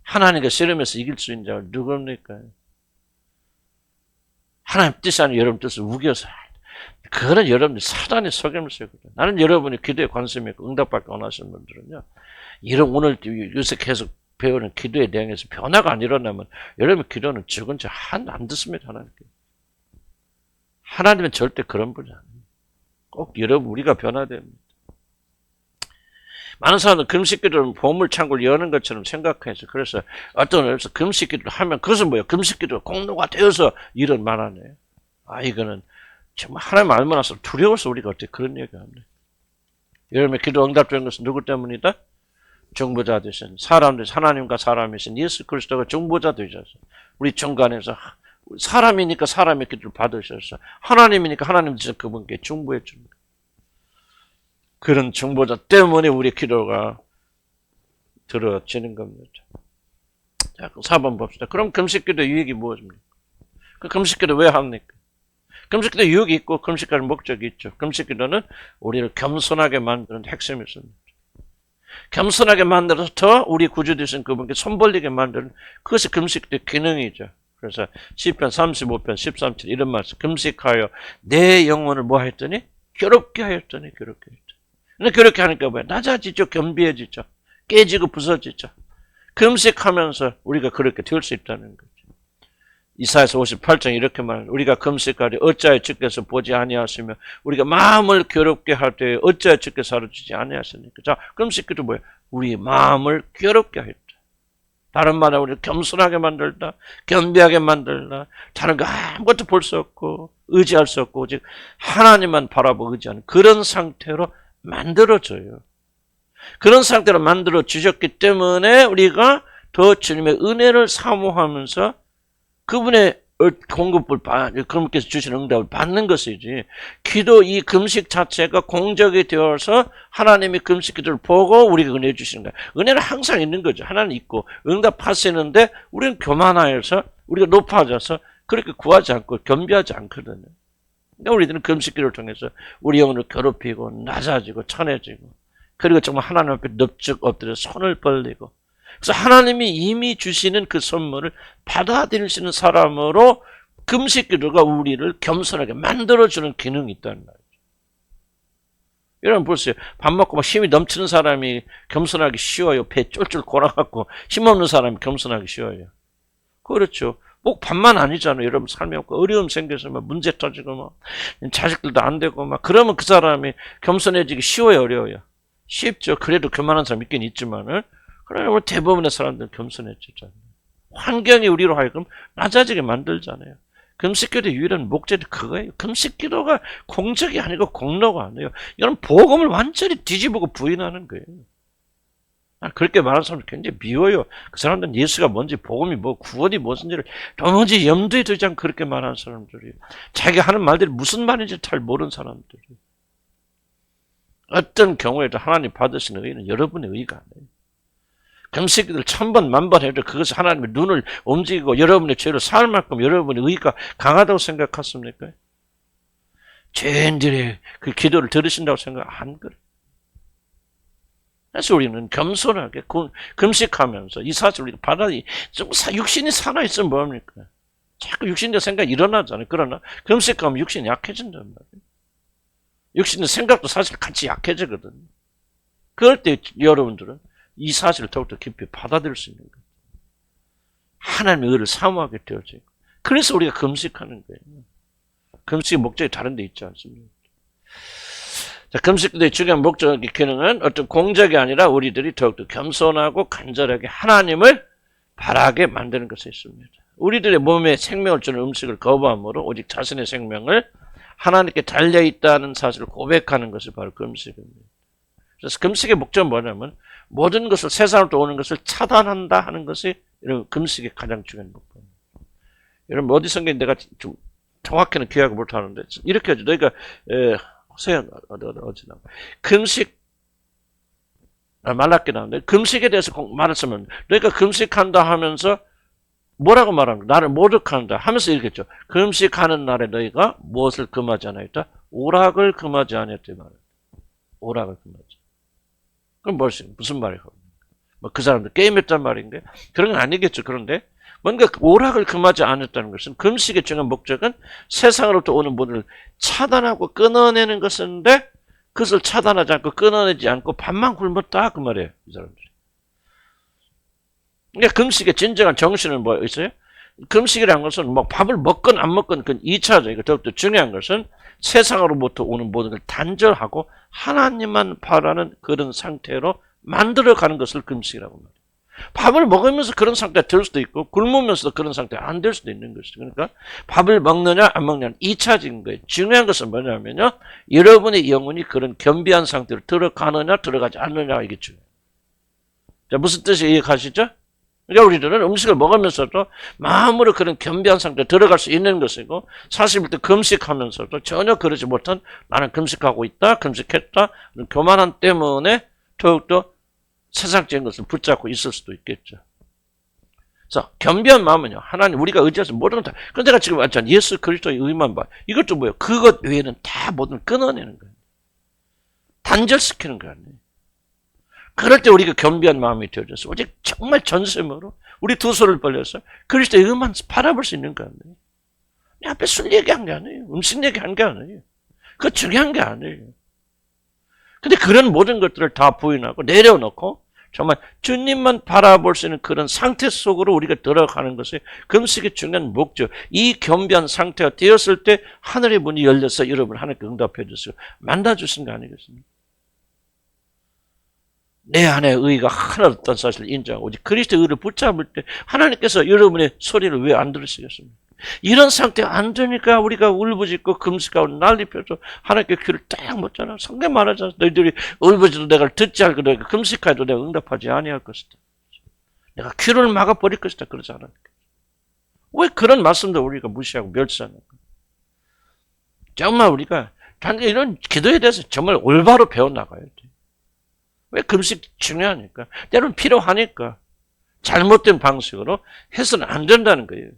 하나님께 씨름해서 이길 수 있는 자가 누굽니까? 하나님 뜻이 아닌 여러분 뜻을 우겨서 그거는 여러분들 사단의 속임수거든요. 나는 여러분이 기도에 관심이 있고 응답받기 원하시는 분들은요. 이런 오늘 요새 계속 배우는 기도에 대해서 변화가 안 일어나면 여러분 기도는 죽은 지 안 듣습니다. 하나님께. 하나님은 절대 그런 분이 아니에요. 꼭 여러분 우리가 변화됩니다. 많은 사람들은 금식기도는 보물창고를 여는 것처럼 생각해서 그래서 어떤 의미에서 금식기도를 하면 그것은 뭐예요? 금식기도가 공로가 되어서 이런 말 하네요. 이거는 정말 하나님 알고 나서 두려워서 우리가 어떻게 그런 얘기합니까? 여러분의 기도 응답되는 것은 누구 때문이다? 중보자 되신 사람들, 하나님과 사람이신 예수 그리스도가 중보자 되셔서 우리 중간에서 사람이니까 사람의 기도를 받으셔서 하나님이니까 하나님 되신 그분께 중보해 주는 거예요. 그런 중보자 때문에 우리 기도가 들어지는 겁니다. 자, 4번 봅시다. 그럼 금식기도 유익이 무엇입니까? 그 금식기도 왜 합니까? 금식기도 유혹이 있고 금식하는 목적이 있죠. 금식기도는 우리를 겸손하게 만드는 핵심이 있습니다. 겸손하게 만들어서 더 우리 구주 되신 그분께 손 벌리게 만드는 그것이 금식기도의 기능이죠. 그래서 시편 35편 13절 이런 말씀, 금식하여 내 영혼을 뭐 했더니? 괴롭게 하였더니 괴롭게 하였더니. 근데 괴롭게 하니까 뭐야? 낮아지죠. 겸비해지죠. 깨지고 부서지죠. 금식하면서 우리가 그렇게 될 수 있다는 거죠. 이사야서 58장 이렇게 말합니다. 우리가 금식하되 어찌하여 주께서 보지 아니하시며 우리가 마음을 괴롭게 할 때 어찌하여 주께서 알아주지 아니하십니까? 자, 금식기도 뭐예요? 우리 마음을 괴롭게 하였다. 다른 말은 우리를 겸손하게 만들다, 겸비하게 만들다, 다른 거 아무것도 볼 수 없고 의지할 수 없고 오직 하나님만 바라보고 의지하는 그런 상태로 만들어줘요. 그런 상태로 만들어 주셨기 때문에 우리가 더 주님의 은혜를 사모하면서 그분의 공급을 그분께서 주신 응답을 받는 것이지, 기도 이 금식 자체가 공적이 되어서 하나님이 금식 기도를 보고 우리가 은혜 주시는 거야. 은혜는 항상 있는 거죠. 하나님 있고 응답하시는데 우리는 교만하여서 우리가 높아져서 그렇게 구하지 않고 겸비하지 않거든요. 그러니까 우리들은 금식 기도를 통해서 우리 영혼을 괴롭히고 낮아지고 천해지고 그리고 정말 하나님 앞에 넙죽 엎드려 손을 벌리고, 그래서 하나님이 이미 주시는 그 선물을 받아들이시는 사람으로 금식 기도가 우리를 겸손하게 만들어주는 기능이 있다는 말이죠. 여러분 보세요. 밥 먹고 막 힘이 넘치는 사람이 겸손하기 쉬워요? 배 쫄쫄 골아갖고 힘없는 사람이 겸손하기 쉬워요? 그렇죠. 꼭 밥만 아니잖아요. 여러분 삶에 어려움 생겨서 막 문제 터지고 막 자식들도 안 되고 막 그러면 그 사람이 겸손해지기 쉬워요? 어려워요? 쉽죠. 그래도 교만한 사람 있긴 있지만은 그러나 대부분의 사람들은 겸손해지잖아요. 환경이 우리로 하여금 낮아지게 만들잖아요. 금식기도의 유일한 목적이 그거예요. 금식기도가 공적이 아니고 공로가 아니에요. 이건 복음을 완전히 뒤집고 부인하는 거예요. 그렇게 말하는 사람들 굉장히 미워요. 그 사람들은 예수가 뭔지 복음이 뭐 구원이 무슨지를 도무지 염두에 두지 않고 그렇게 말하는 사람들이에요. 자기가 하는 말들이 무슨 말인지 잘 모르는 사람들이에요. 어떤 경우에도 하나님 받으시는 의는 여러분의 의가 아니에요. 금식기도를 1000번, 10,000번 해도 그것이 하나님의 눈을 움직이고 여러분의 죄를 살 만큼 여러분의 의가 강하다고 생각하십니까? 죄인들의 그 기도를 들으신다고 생각 안 그래요. 그래서 우리는 겸손하게 금식하면서 이 사실 우리가 받아들이 좀 육신이 살아있으면 뭐합니까? 자꾸 육신의 생각이 일어나잖아요. 그러나 금식하면 육신이 약해진단 말이에요. 육신의 생각도 사실 같이 약해지거든요. 그럴 때 여러분들은 이 사실을 더욱더 깊이 받아들일 수 있는 거예요. 하나님의 의를 사모하게 되어지고. 그래서 우리가 금식하는 거예요. 금식의 목적이 다른 데 있지 않습니까? 자, 금식기도의 중요한 목적의 기능은 어떤 공적이 아니라 우리들이 더욱더 겸손하고 간절하게 하나님을 바라게 만드는 것에 있습니다. 우리들의 몸에 생명을 주는 음식을 거부함으로 오직 자신의 생명을 하나님께 달려있다는 사실을 고백하는 것이 바로 금식입니다. 그래서 금식의 목적은 뭐냐면 모든 것을 세상으로부터 오는 것을 차단한다 하는 것이 이런 금식의 가장 중요한 목표입니다. 여러분 어디 성경에 내가 좀 정확히는 기억을 못하는데 이렇게 하죠. 너희가 어디나 금식 말라기 나오는데 금식에 대해서 말했으면 너희가 금식한다 하면서 뭐라고 말하는 거야? 나를 모독한다 하면서 이렇게 했죠. 금식하는 날에 너희가 무엇을 금하지 않았다? 오락을 금하지 않았다 말이야. 오락을 금하지. 그럼 무슨 말이에요? 뭐 그 사람들 게임했단 말인가요? 그런 건 아니겠죠. 그런데 뭔가 오락을 금하지 않았다는 것은 금식의 중요한 목적은 세상으로부터 오는 모든 차단하고 끊어내는 것인데 그것을 차단하지 않고 끊어내지 않고 밥만 굶었다 그 말이에요. 이 사람들이. 그러니까 금식의 진정한 정신은 뭐 있어요? 금식이라는 것은 뭐 밥을 먹건 안 먹건 그건 2차적이고 더욱더 중요한 것은 세상으로부터 오는 모든 걸 단절하고 하나님만 바라는 그런 상태로 만들어가는 것을 금식이라고 말해요. 밥을 먹으면서 그런 상태가 될 수도 있고 굶으면서도 그런 상태가 안 될 수도 있는 것이죠. 그러니까 밥을 먹느냐 안 먹느냐는 2차적인 거예요. 중요한 것은 뭐냐면요. 여러분의 영혼이 그런 겸비한 상태로 들어가느냐 들어가지 않느냐 이게 중요해요. 자, 무슨 뜻이 이해가시죠? 그러니까 우리들은 음식을 먹으면서도 마음으로 그런 겸비한 상태에 들어갈 수 있는 것이고 사실 때 금식하면서도 전혀 그러지 못한 나는 금식하고 있다, 금식했다 교만함 때문에 더욱더 세상적인 것을 붙잡고 있을 수도 있겠죠. 그래서 겸비한 마음은요, 하나님 우리가 의지해서 모든 다. 그런데 내가 지금 왔잖아. 예수 그리스도의 의만 봐. 이것도 뭐예요? 그것 외에는 다 모든 끊어내는 거예요. 단절시키는 거 아니에요. 그럴 때 우리가 겸비한 마음이 되어져서 오직 정말 전심으로 우리 두 손을 벌려서 그리스도의 의만 바라볼 수 있는 거 아니에요. 내 앞에 술 얘기한 게 아니에요. 음식 얘기한 게 아니에요. 그거 중요한 게 아니에요. 근데 그런 모든 것들을 다 부인하고 내려놓고 정말 주님만 바라볼 수 있는 그런 상태 속으로 우리가 들어가는 것이 금식의 중요한 목적. 이 겸비한 상태가 되었을 때 하늘의 문이 열려서 여러분 하나님께 응답해 주시고 만나주신 거 아니겠습니까? 내 안에 의의가 하나도 없다는 사실을 인정하고 오직 그리스도의 의를 붙잡을 때 하나님께서 여러분의 소리를 왜 안 들으시겠습니까? 이런 상태가 안 되니까 우리가 울부짖고 금식하고 난리펴서 하나님께 귀를 딱 묻잖아. 성경 말하잖아. 너희들이 울부짖어도 내가 듣지 않고 내가 금식하여도 내가 응답하지 아니할 것이다. 내가 귀를 막아버릴 것이다. 그러지 않았까? 왜 그런 말씀도 우리가 무시하고 멸시하는 거야? 정말 우리가 이런 기도에 대해서 정말 올바로 배워나가야 돼. 왜 금식 중요하니까. 때로는 필요하니까. 잘못된 방식으로 해서는 안 된다는 거예요.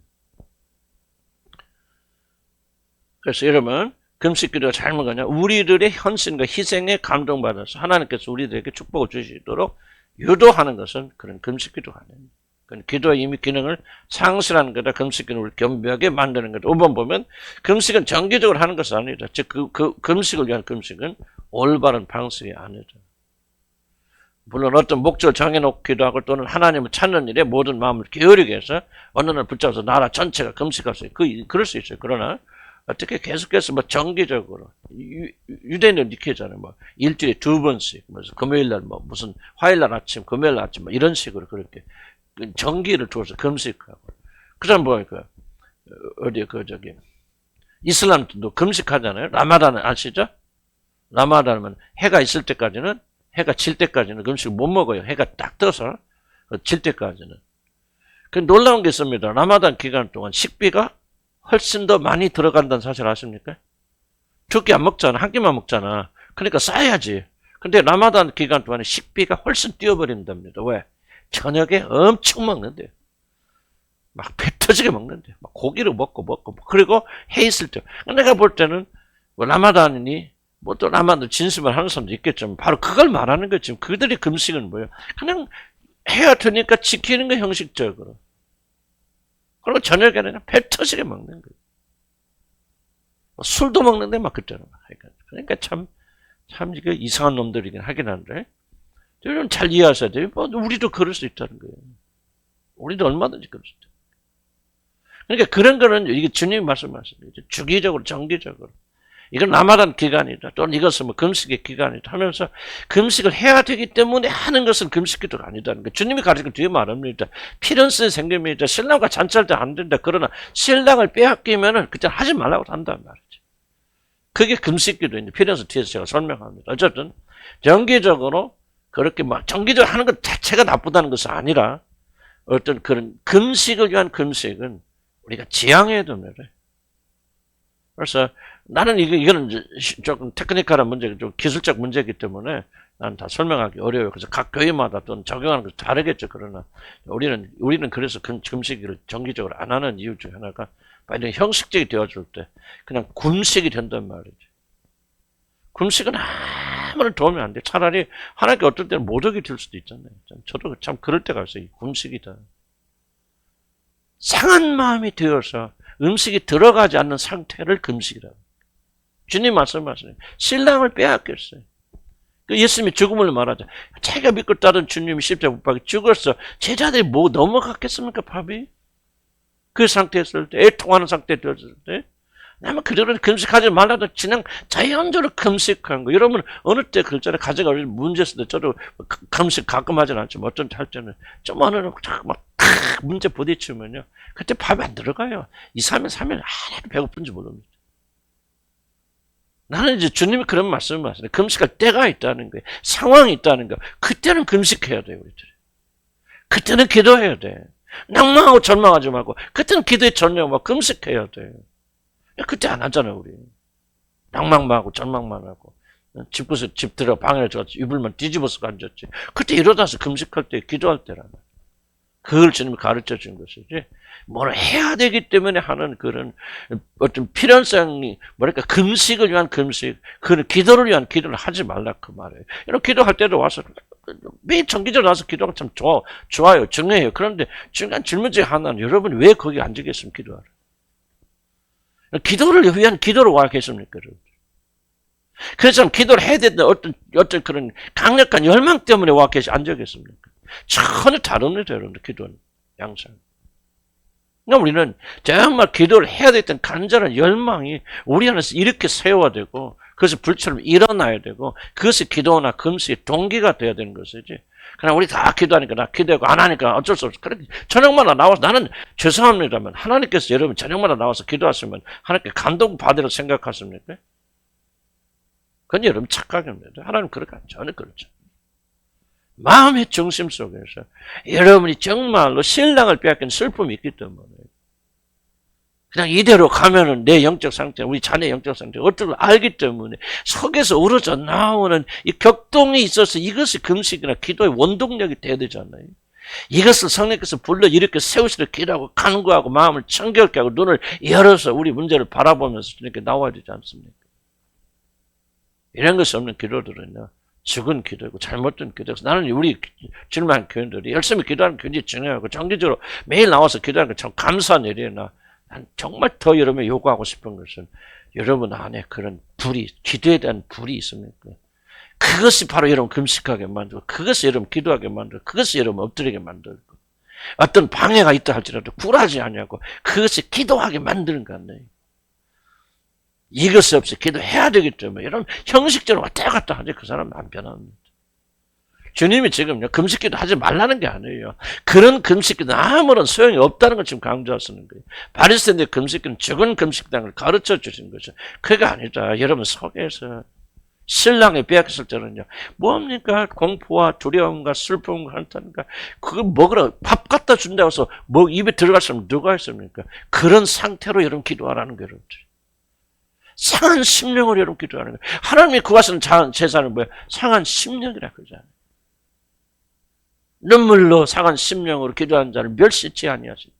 그래서 여러분 금식 기도가 잘못 가냐? 우리들의 헌신과 희생에 감동받아서 하나님께서 우리들에게 축복을 주시도록 유도하는 것은 그런 금식 기도가 아닙니다. 그건 기도의 이미 기능을 상실하는 거다. 금식 기능을 겸비하게 만드는 거다. 5번 보면 금식은 정기적으로 하는 것은 아니다. 즉 그 금식을 위한 금식은 올바른 방식이 아니다. 물론 어떤 목적을 정해놓기도 하고 또는 하나님을 찾는 일에 모든 마음을 기울이게 해서 어느 날 붙잡아서 나라 전체가 금식할 수 있어요. 그럴 수 있어요. 그러나 어떻게 계속해서 뭐 정기적으로 유대인은 이렇게 하잖아요. 뭐 일주일에 2번씩 금요일 날 뭐 무슨 화요일 날 아침, 금요일 날 아침 뭐 이런 식으로 그렇게 정기를 두어서 금식하고. 그다음 보니까 어디 저기 이슬람도 금식하잖아요. 라마단은 아시죠? 라마단은 해가 있을 때까지는 해가 질 때까지는 금식을 못 먹어요. 해가 딱 떠서 질 때까지는. 그 놀라운 게 있습니다. 라마단 기간 동안 식비가 훨씬 더 많이 들어간다는 사실 아십니까? 2끼 안 먹잖아. 1끼만 먹잖아. 그러니까 싸야지. 근데 라마단 기간 동안에 식비가 훨씬 뛰어버린답니다. 왜? 저녁에 엄청 먹는데요. 막 배 터지게 먹는데요. 막 고기를 먹고. 그리고 해 있을 때. 내가 볼 때는 뭐 라마단이니 뭐 또 라마단 진심을 하는 사람도 있겠지만 바로 그걸 말하는 거지. 지금 그들의 금식은 뭐예요? 그냥 해야 되니까 지키는 거 형식적으로. 그리고 저녁에는 그냥 배 터지게 먹는 거예요. 술도 먹는데 막 그때는. 그러니까 참 이게 이상한 놈들이긴 하긴 한데. 좀 잘 이해하셔야 돼요. 우리도 그럴 수 있다는 거예요. 우리도 얼마든지 그럴 수 있다. 그러니까 그런 거는 이게 주님이 말씀하시는 거죠. 주기적으로, 정기적으로. 이건 라마단 기간이다. 또는 이것은 뭐 금식의 기간이다 하면서 금식을 해야 되기 때문에 하는 것은 금식 기도가 아니다는 거예요. 주님이 가르친 뒤에 말합니다. 필연성이 생깁니다. 신랑과 잔치할 때 안 된다. 그러나 신랑을 빼앗기면은 그때 하지 말라고 한다는 말이죠. 그게 금식 기도인데 필연성 뒤에서 제가 설명합니다. 어쨌든 정기적으로 그렇게 막 정기적으로 하는 것 자체가 나쁘다는 것은 아니라 어떤 그런 금식을 위한 금식은 우리가 지향해야 됩니다. 그래서 나는 이거는 조금 테크니컬한 문제, 좀 기술적 문제이기 때문에 나는 다 설명하기 어려워요. 그래서 각 교회마다 또는 적용하는 것이 다르겠죠. 그러나 우리는 그래서 금식을 정기적으로 안 하는 이유 중 하나가 이런 형식적이 되어줄 때 그냥 금식이 된단 말이죠. 금식은 아무런 도움이 안 돼. 차라리 하나님께 어떨 때는 모독이 될 수도 있잖아요. 저도 참 그럴 때가 있어요. 금식이다. 상한 마음이 되어서 음식이 들어가지 않는 상태를 금식이라고. 주님 말씀하시네요. 신랑을 빼앗겼어요. 예수님이 죽음을 말하자. 자기가 믿고 따른 주님이 십자가 못 박혀 죽었어. 제자들이 뭐 넘어갔겠습니까, 밥이? 그 상태였을 때, 애통하는 상태에 되었을 때, 아마 그대로 금식하지 말라도 그냥 자연적으로 금식한 거. 여러분, 어느 때 글자를 가져가 문제 쓸 때 저도 금식 가끔 하진 않지만 어떤 때 할 때는 좀 어느 날 막 문제 부딪히면요. 그때 밥이 안 들어가요. 2, 3일, 3일 하나도 배고픈지 모릅니다. 나는 이제 주님이 그런 말씀을 하시네. 금식할 때가 있다는 거예요. 상황이 있다는 거예요. 그때는 금식해야 돼요, 우리들이. 그때는 기도해야 돼. 낭망하고 절망하지 말고 그때는 기도에 전념하고 금식해야 돼. 그때 안 하잖아요, 우리. 낭망만 하고 절망만 하고 집 들어 방에 들어가서 이불만 뒤집어서 앉았지. 그때 일어나서 금식할 때 기도할 때라면 그걸 주님이 가르쳐 준 것이지. 뭘 해야 되기 때문에 하는 그런 어떤 필연성이, 뭐랄까, 금식을 위한 금식, 그런 기도를 위한 기도를 하지 말라, 그 말이에요. 이런 기도할 때도 와서, 매일 정기적으로 와서 기도가 참 좋아요. 중요해요. 그런데 중요한 질문 중에 하나는, 여러분 왜 거기 앉아 계시면 기도하라? 기도를 위한 기도로 와 계십니까, 여러분? 그래서 기도를 해야 된다, 어떤 그런 강력한 열망 때문에 와 앉아 계십니까? 전혀 다릅니다, 여러분들, 기도는. 양상. 그러니까 우리는 정말 기도를 해야 되던 간절한 열망이 우리 안에서 이렇게 세워야 되고, 그것이 불처럼 일어나야 되고, 그것이 기도나 금식의 동기가 되어야 되는 것이지. 그냥 우리 다 기도하니까, 나 기도하고 안 하니까 어쩔 수 없어. 그렇게 저녁마다 나와서, 나는 죄송합니다만, 하나님께서 여러분 저녁마다 나와서 기도하시면 하나님께 감동받으려 생각하십니까? 그건 여러분 착각입니다. 하나님 그렇게 전혀 그렇죠. 마음의 중심 속에서 여러분이 정말로 신랑을 빼앗긴 슬픔이 있기 때문에 그냥 이대로 가면은 내 영적 상태, 우리 자녀 영적 상태 어떤 걸 알기 때문에 속에서 우러져 나오는 이 격동이 있어서 이것이 금식이나 기도의 원동력이 돼야 되잖아요. 이것을 성령께서 불러 이렇게 세우시려 기도하고 간구하고 마음을 청결케 하고 눈을 열어서 우리 문제를 바라보면서 이렇게 나와야 되지 않습니까? 이런 것이 없는 기도들은요, 죽은 기도이고 잘못된 기도여서 나는 우리 질문한 교인들이 열심히 기도하는 게 굉장히 중요하고 정기적으로 매일 나와서 기도하는 게 참 감사한 일이나 난 정말 더 여러분이 요구하고 싶은 것은 여러분 안에 그런 불이, 기도에 대한 불이 있습니까? 그것이 바로 여러분 금식하게 만들고 그것이 여러분 기도하게 만들고 그것이 여러분 엎드리게 만들고 어떤 방해가 있다 할지라도 굴하지 않냐고 그것이 기도하게 만드는 거 아니에요. 이것이 없이 기도해야 되기 때문에 여러분 형식적으로 왔다 갔다 하지 그 사람은 안 변합니다. 주님이 지금요 금식기도 하지 말라는 게 아니에요. 그런 금식기도 아무런 소용이 없다는 걸 지금 강조하시는 거예요. 바리새인들 금식기는 죽은 금식이라는 걸 가르쳐 주신 거죠. 그게 아니다. 여러분 속에서 신랑이 빼앗겼을 때는요 뭡니까? 공포와 두려움과 슬픔과 한탄과 그거 먹으러 밥 갖다 준다고 해서 뭐 입에 들어갈 사람 누가 있습니까? 그런 상태로 여러분 기도하라는 거예요. 상한 심령으로 여러분 기도하는 거예요. 하나님이 구하시는 제사는 뭐예요? 상한 심령이라 그러잖아요. 눈물로 상한 심령으로 기도하는 자를 멸시치 아니하시고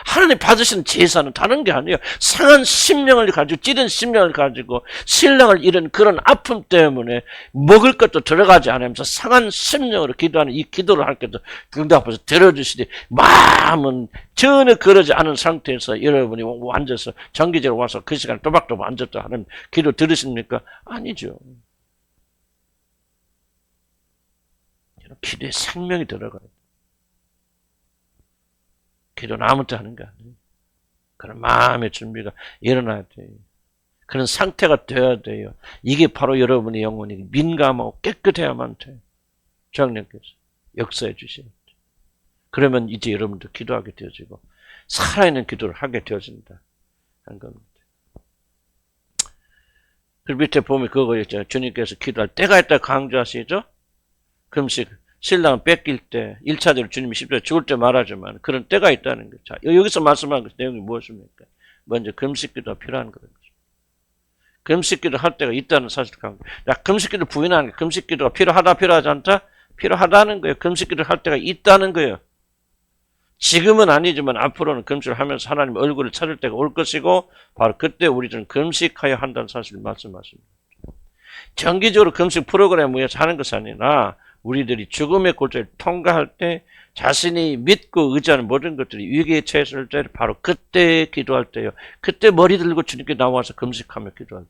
하나님 받으시는 제사는 다른 게 아니에요. 상한 심령을 가지고 찌든 심령을 가지고 신랑을 잃은 그런 아픔 때문에 먹을 것도 들어가지 않으면서 상한 심령으로 기도하는 이 기도를 할 때도 응답해서 들어주시되 마음은 전혀 그러지 않은 상태에서 여러분이 앉아서 정기적으로 와서 그 시간에 또박또박 앉았다 하는 기도 들으십니까? 아니죠. 기도에 생명이 들어가요. 기도는 아무것도 하는 거 아니에요. 그런 마음의 준비가 일어나야 돼요. 그런 상태가 되어야 돼요. 이게 바로 여러분의 영혼이 민감하고 깨끗해야만 돼요. 성령께서 역사해 주셔야 돼요. 그러면 이제 여러분도 기도하게 되어지고 살아있는 기도를 하게 되어진다 하는 겁니다. 그 밑에 보면 그거 있잖아요. 주님께서 기도할 때가 있다 강조하시죠. 금식. 신랑을 뺏길 때 1차적으로 주님이 십자가에 죽을 때 말하지만 그런 때가 있다는 거죠. 자, 여기서 말씀한 내용이 무엇입니까? 먼저 금식기도가 필요한 거죠. 금식기도 할 때가 있다는 사실을 강조. 금식기도 부인하는 게 금식기도가 필요하다 필요하지 않다? 필요하다는 거예요. 금식기도 할 때가 있다는 거예요. 지금은 아니지만 앞으로는 금식을 하면서 하나님 얼굴을 찾을 때가 올 것이고 바로 그때 우리들은 금식하여 한다는 사실을 말씀하십니다. 정기적으로 금식 프로그램 위에서 하는 것이 아니라 우리들이 죽음의 골짜기를 통과할 때 자신이 믿고 의지하는 모든 것들이 위기에 처했을 때 바로 그때 기도할 때요. 그때 머리 들고 주님께 나와서 금식하며 기도할 때.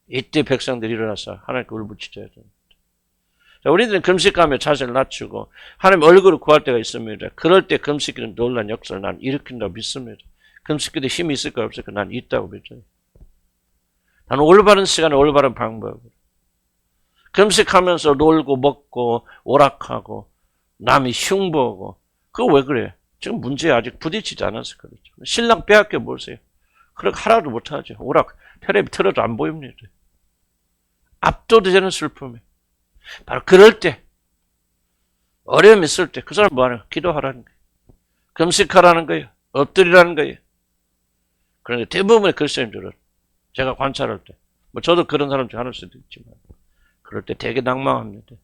이때 백성들이 일어나서 하나님께 울부짖어야 됩니다. 자, 우리들은 금식하며 자세를 낮추고 하나님 얼굴을 구할 때가 있습니다. 그럴 때 금식기는 놀라운 역사를 난 일으킨다고 믿습니다. 금식기도 힘이 있을까 없을까 난 있다고 믿어요. 나는 올바른 시간에 올바른 방법으로 금식하면서 놀고 먹고 오락하고 남이 흉보고 그거 왜 그래? 지금 문제에 아직 부딪히지 않아서 그렇죠. 신랑 빼앗겨 보세요. 그렇게 하나도 못하죠. 오락 텔레비 틀어도 안 보입니다. 압도되는 슬픔에 바로 그럴 때 어려움이 있을 때 그 사람 뭐하는 거예요? 기도하라는 거예요. 금식하라는 거예요. 엎드리라는 거예요. 그런데 대부분의 그리스도인들은 제가 관찰할 때 뭐 저도 그런 사람 중 하나일 수도 있지만 그럴 때 되게 낭망합니다.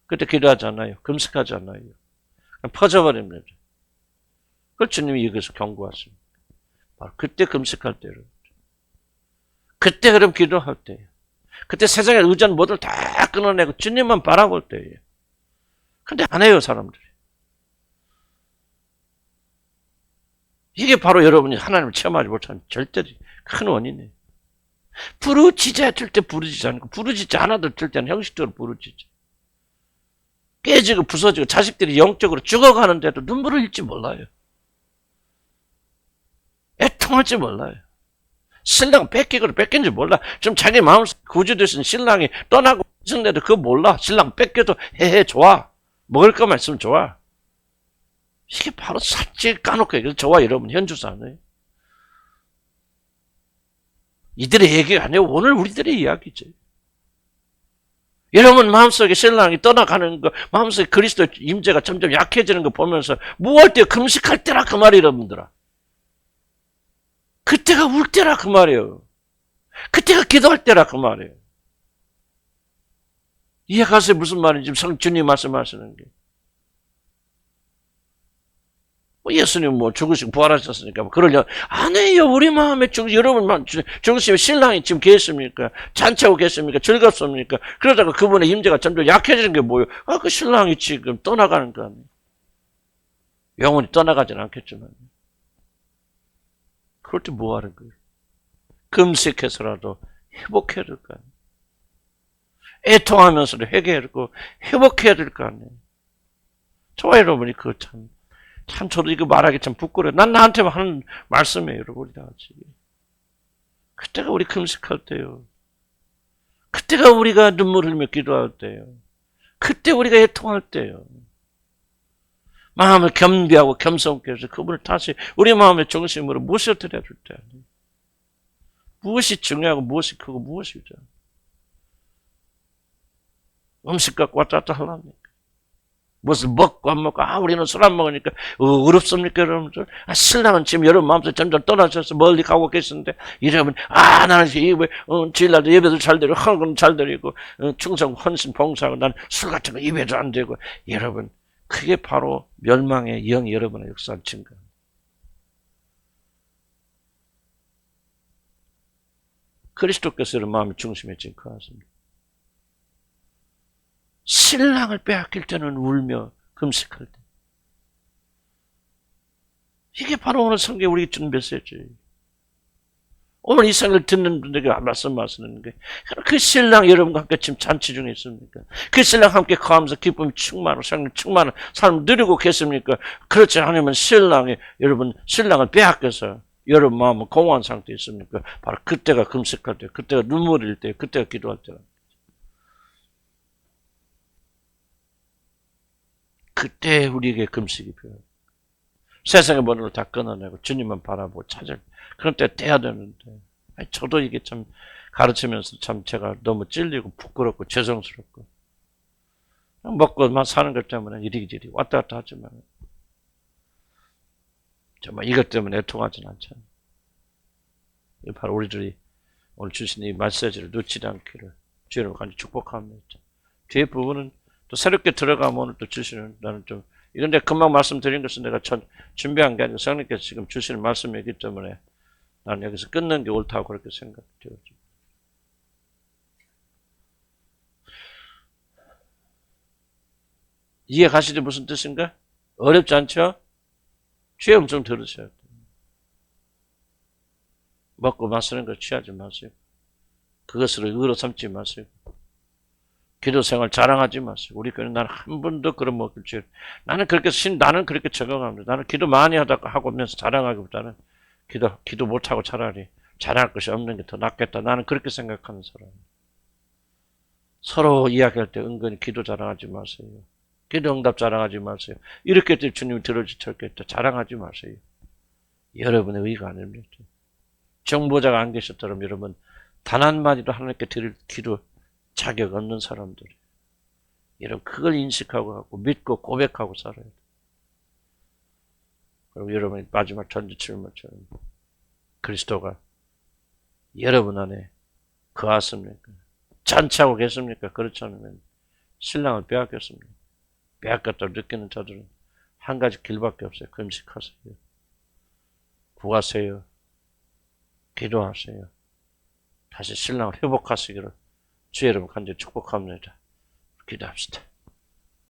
그때 기도하지 않아요. 금식하지 않아요. 퍼져버립니다. 그걸 주님이 여기서 경고하십니다. 바로 그때 금식할 때로. 그때 그럼 기도할 때예요. 그때 세상의 의존 모두를 다 끊어내고 주님만 바라볼 때예요. 근데 안 해요, 사람들이. 이게 바로 여러분이 하나님을 체험하지 못하는 절대 큰 원인이에요. 부르짖어야 될 때 부르짖지 않고, 부르짖지 않아도 될 때는 형식적으로 부르짖지. 깨지고 부서지고 자식들이 영적으로 죽어가는데도 눈물을 흘지 몰라요. 애통할지 몰라요. 신랑 뺏기고 뺏긴지 몰라. 좀 자기 마음속 구주되신 신랑이 떠나고 있는데도 그거 몰라. 신랑 뺏겨도 헤헤 좋아. 먹을 것만 있으면 좋아. 이게 바로 살찌 까놓고 저와 여러분 현주사네요. 이들의 얘기가 아니에요. 오늘 우리들의 이야기지. 여러분 마음속에 신랑이 떠나가는 거, 마음속에 그리스도의 임재가 점점 약해지는 거 보면서 뭐 할 때 금식할 때라 그 말이에요, 여러분들아. 그때가 울 때라 그 말이에요. 그때가 기도할 때라 그 말이에요. 이해가세요? 무슨 말인지 주님 말씀하시는 게. 예수님 죽으시고 부활하셨으니까 그러려 안 해요. 우리 마음에 여러분 죽으시면 신랑이 지금 계십니까? 잔치하고 계십니까? 즐겁습니까? 그러다가 그분의 임재가 점점 약해지는 게 뭐예요? 그 신랑이 지금 떠나가는 거 아니에요. 영원히 떠나가지는 않겠지만. 그럴 때 뭐 하는 거예요? 금식해서라도 회복해야 될 거 아니에요. 애통하면서도 회개해야 되고 회복해야 될 거 아니에요. 저와 여러분이 그거 참 저도 이거 말하기 참 부끄러워요. 난 나한테만 하는 말씀이에요, 여러분. 다 같이. 그때가 우리 금식할 때요. 그때가 우리가 눈물 흘리며 기도할 때요. 그때 우리가 애통할 때요. 마음을 겸비하고 겸손케 해서 그분을 다시 우리 마음의 중심으로 모셔드려야 될 때 아니에요. 무엇이 중요하고 무엇이 크고 무엇이죠? 음식 갖고 왔다 갔다 하랍니까? 무엇을 먹고 안 먹고, 우리는 술 안 먹으니까, 어렵습니까, 여러분들? 신랑은 지금 여러분 마음속에 점점 떠나셔서 멀리 가고 계시는데, 여러분, 나는 주일날도 예배도 잘 드리고, 헌금 잘 드리고, 충성, 헌신, 봉사하고, 난 술 같은 거 입에도 안 대고, 여러분, 그게 바로 멸망의 영 여러분의 역사한 증거. 그리스도께서 여러분 마음의 중심에 증거하십니다. 신랑을 빼앗길 때는 울며 금식할 때. 이게 바로 오늘 성경에 우리에게 주는 메시지. 오늘 이 성경을 듣는 분들에게 말씀하시는 게 그 신랑 여러분과 함께 지금 잔치 중에 있습니까? 그 신랑 함께 거하면서 기쁨이 충만하고 성령 충만한 삶을 누리고 계십니까? 그렇지 않으면 여러분 신랑을 빼앗겨서 여러분 마음은 공허한 상태에 있습니까? 바로 그때가 금식할 때, 그때가 눈물 흘릴 때, 그때가 기도할 때라. 그때 우리에게 금식이 필요해요. 세상의 모든 걸 다 끊어내고 주님만 바라보고 찾을 그런 때 돼야 되는데 저도 이게 참 가르치면서 참 제가 너무 찔리고 부끄럽고 죄송스럽고 먹고만 사는 것 때문에 이리저리 왔다 갔다 하지만 정말 이것 때문에 애통하지는 않잖아요. 바로 우리들이 오늘 주신 이 메시지를 놓치지 않기를 주님을 간절히 축복합니다. 뒤에 부분은 또 새롭게 들어가면 오늘 또 주시는, 나는 좀, 이건 내가 금방 말씀드린 것은 내가 준비한 게 아니고 성령께서 지금 주시는 말씀이기 때문에 나는 여기서 끊는 게 옳다고 그렇게 생각해요. 이해 가시죠? 무슨 뜻인가? 어렵지 않죠? 주의 음성 들으셔야 돼요. 먹고 마시는 걸 취하지 마세요. 그것을 의로 삼지 마세요. 기도 생활 자랑하지 마세요. 우리 교회는 나는 한 번도 그런 먹을 줄. 나는 그렇게 적용합니다. 나는 기도 많이 하고 면서 자랑하기보다는 기도 못하고 차라리 자랑할 것이 없는 게 더 낫겠다. 나는 그렇게 생각하는 사람이에요. 서로 이야기할 때 은근히 기도 자랑하지 마세요. 기도 응답 자랑하지 마세요. 이렇게 주님이 들어주셨겠다. 자랑하지 마세요. 여러분의 의가 아닙니다. 정보자가 안 계셨다면 여러분 단 한마디도 하나님께 드릴 기도 자격 없는 사람들이. 여러분 그걸 인식하고 믿고 고백하고 살아야 돼요. 그리고 여러분이 마지막 전지칠모처럼 그리스도가 여러분 안에 거하십니까? 잔치하고 계십니까? 그렇지 않으면 신랑을 빼앗겼습니다. 빼앗겼다고 느끼는 자들은 한 가지 길밖에 없어요. 금식하세요. 구하세요. 기도하세요. 다시 신랑을 회복하시기를 주의 이름으로 간절히 축복합니다. 기도합시다.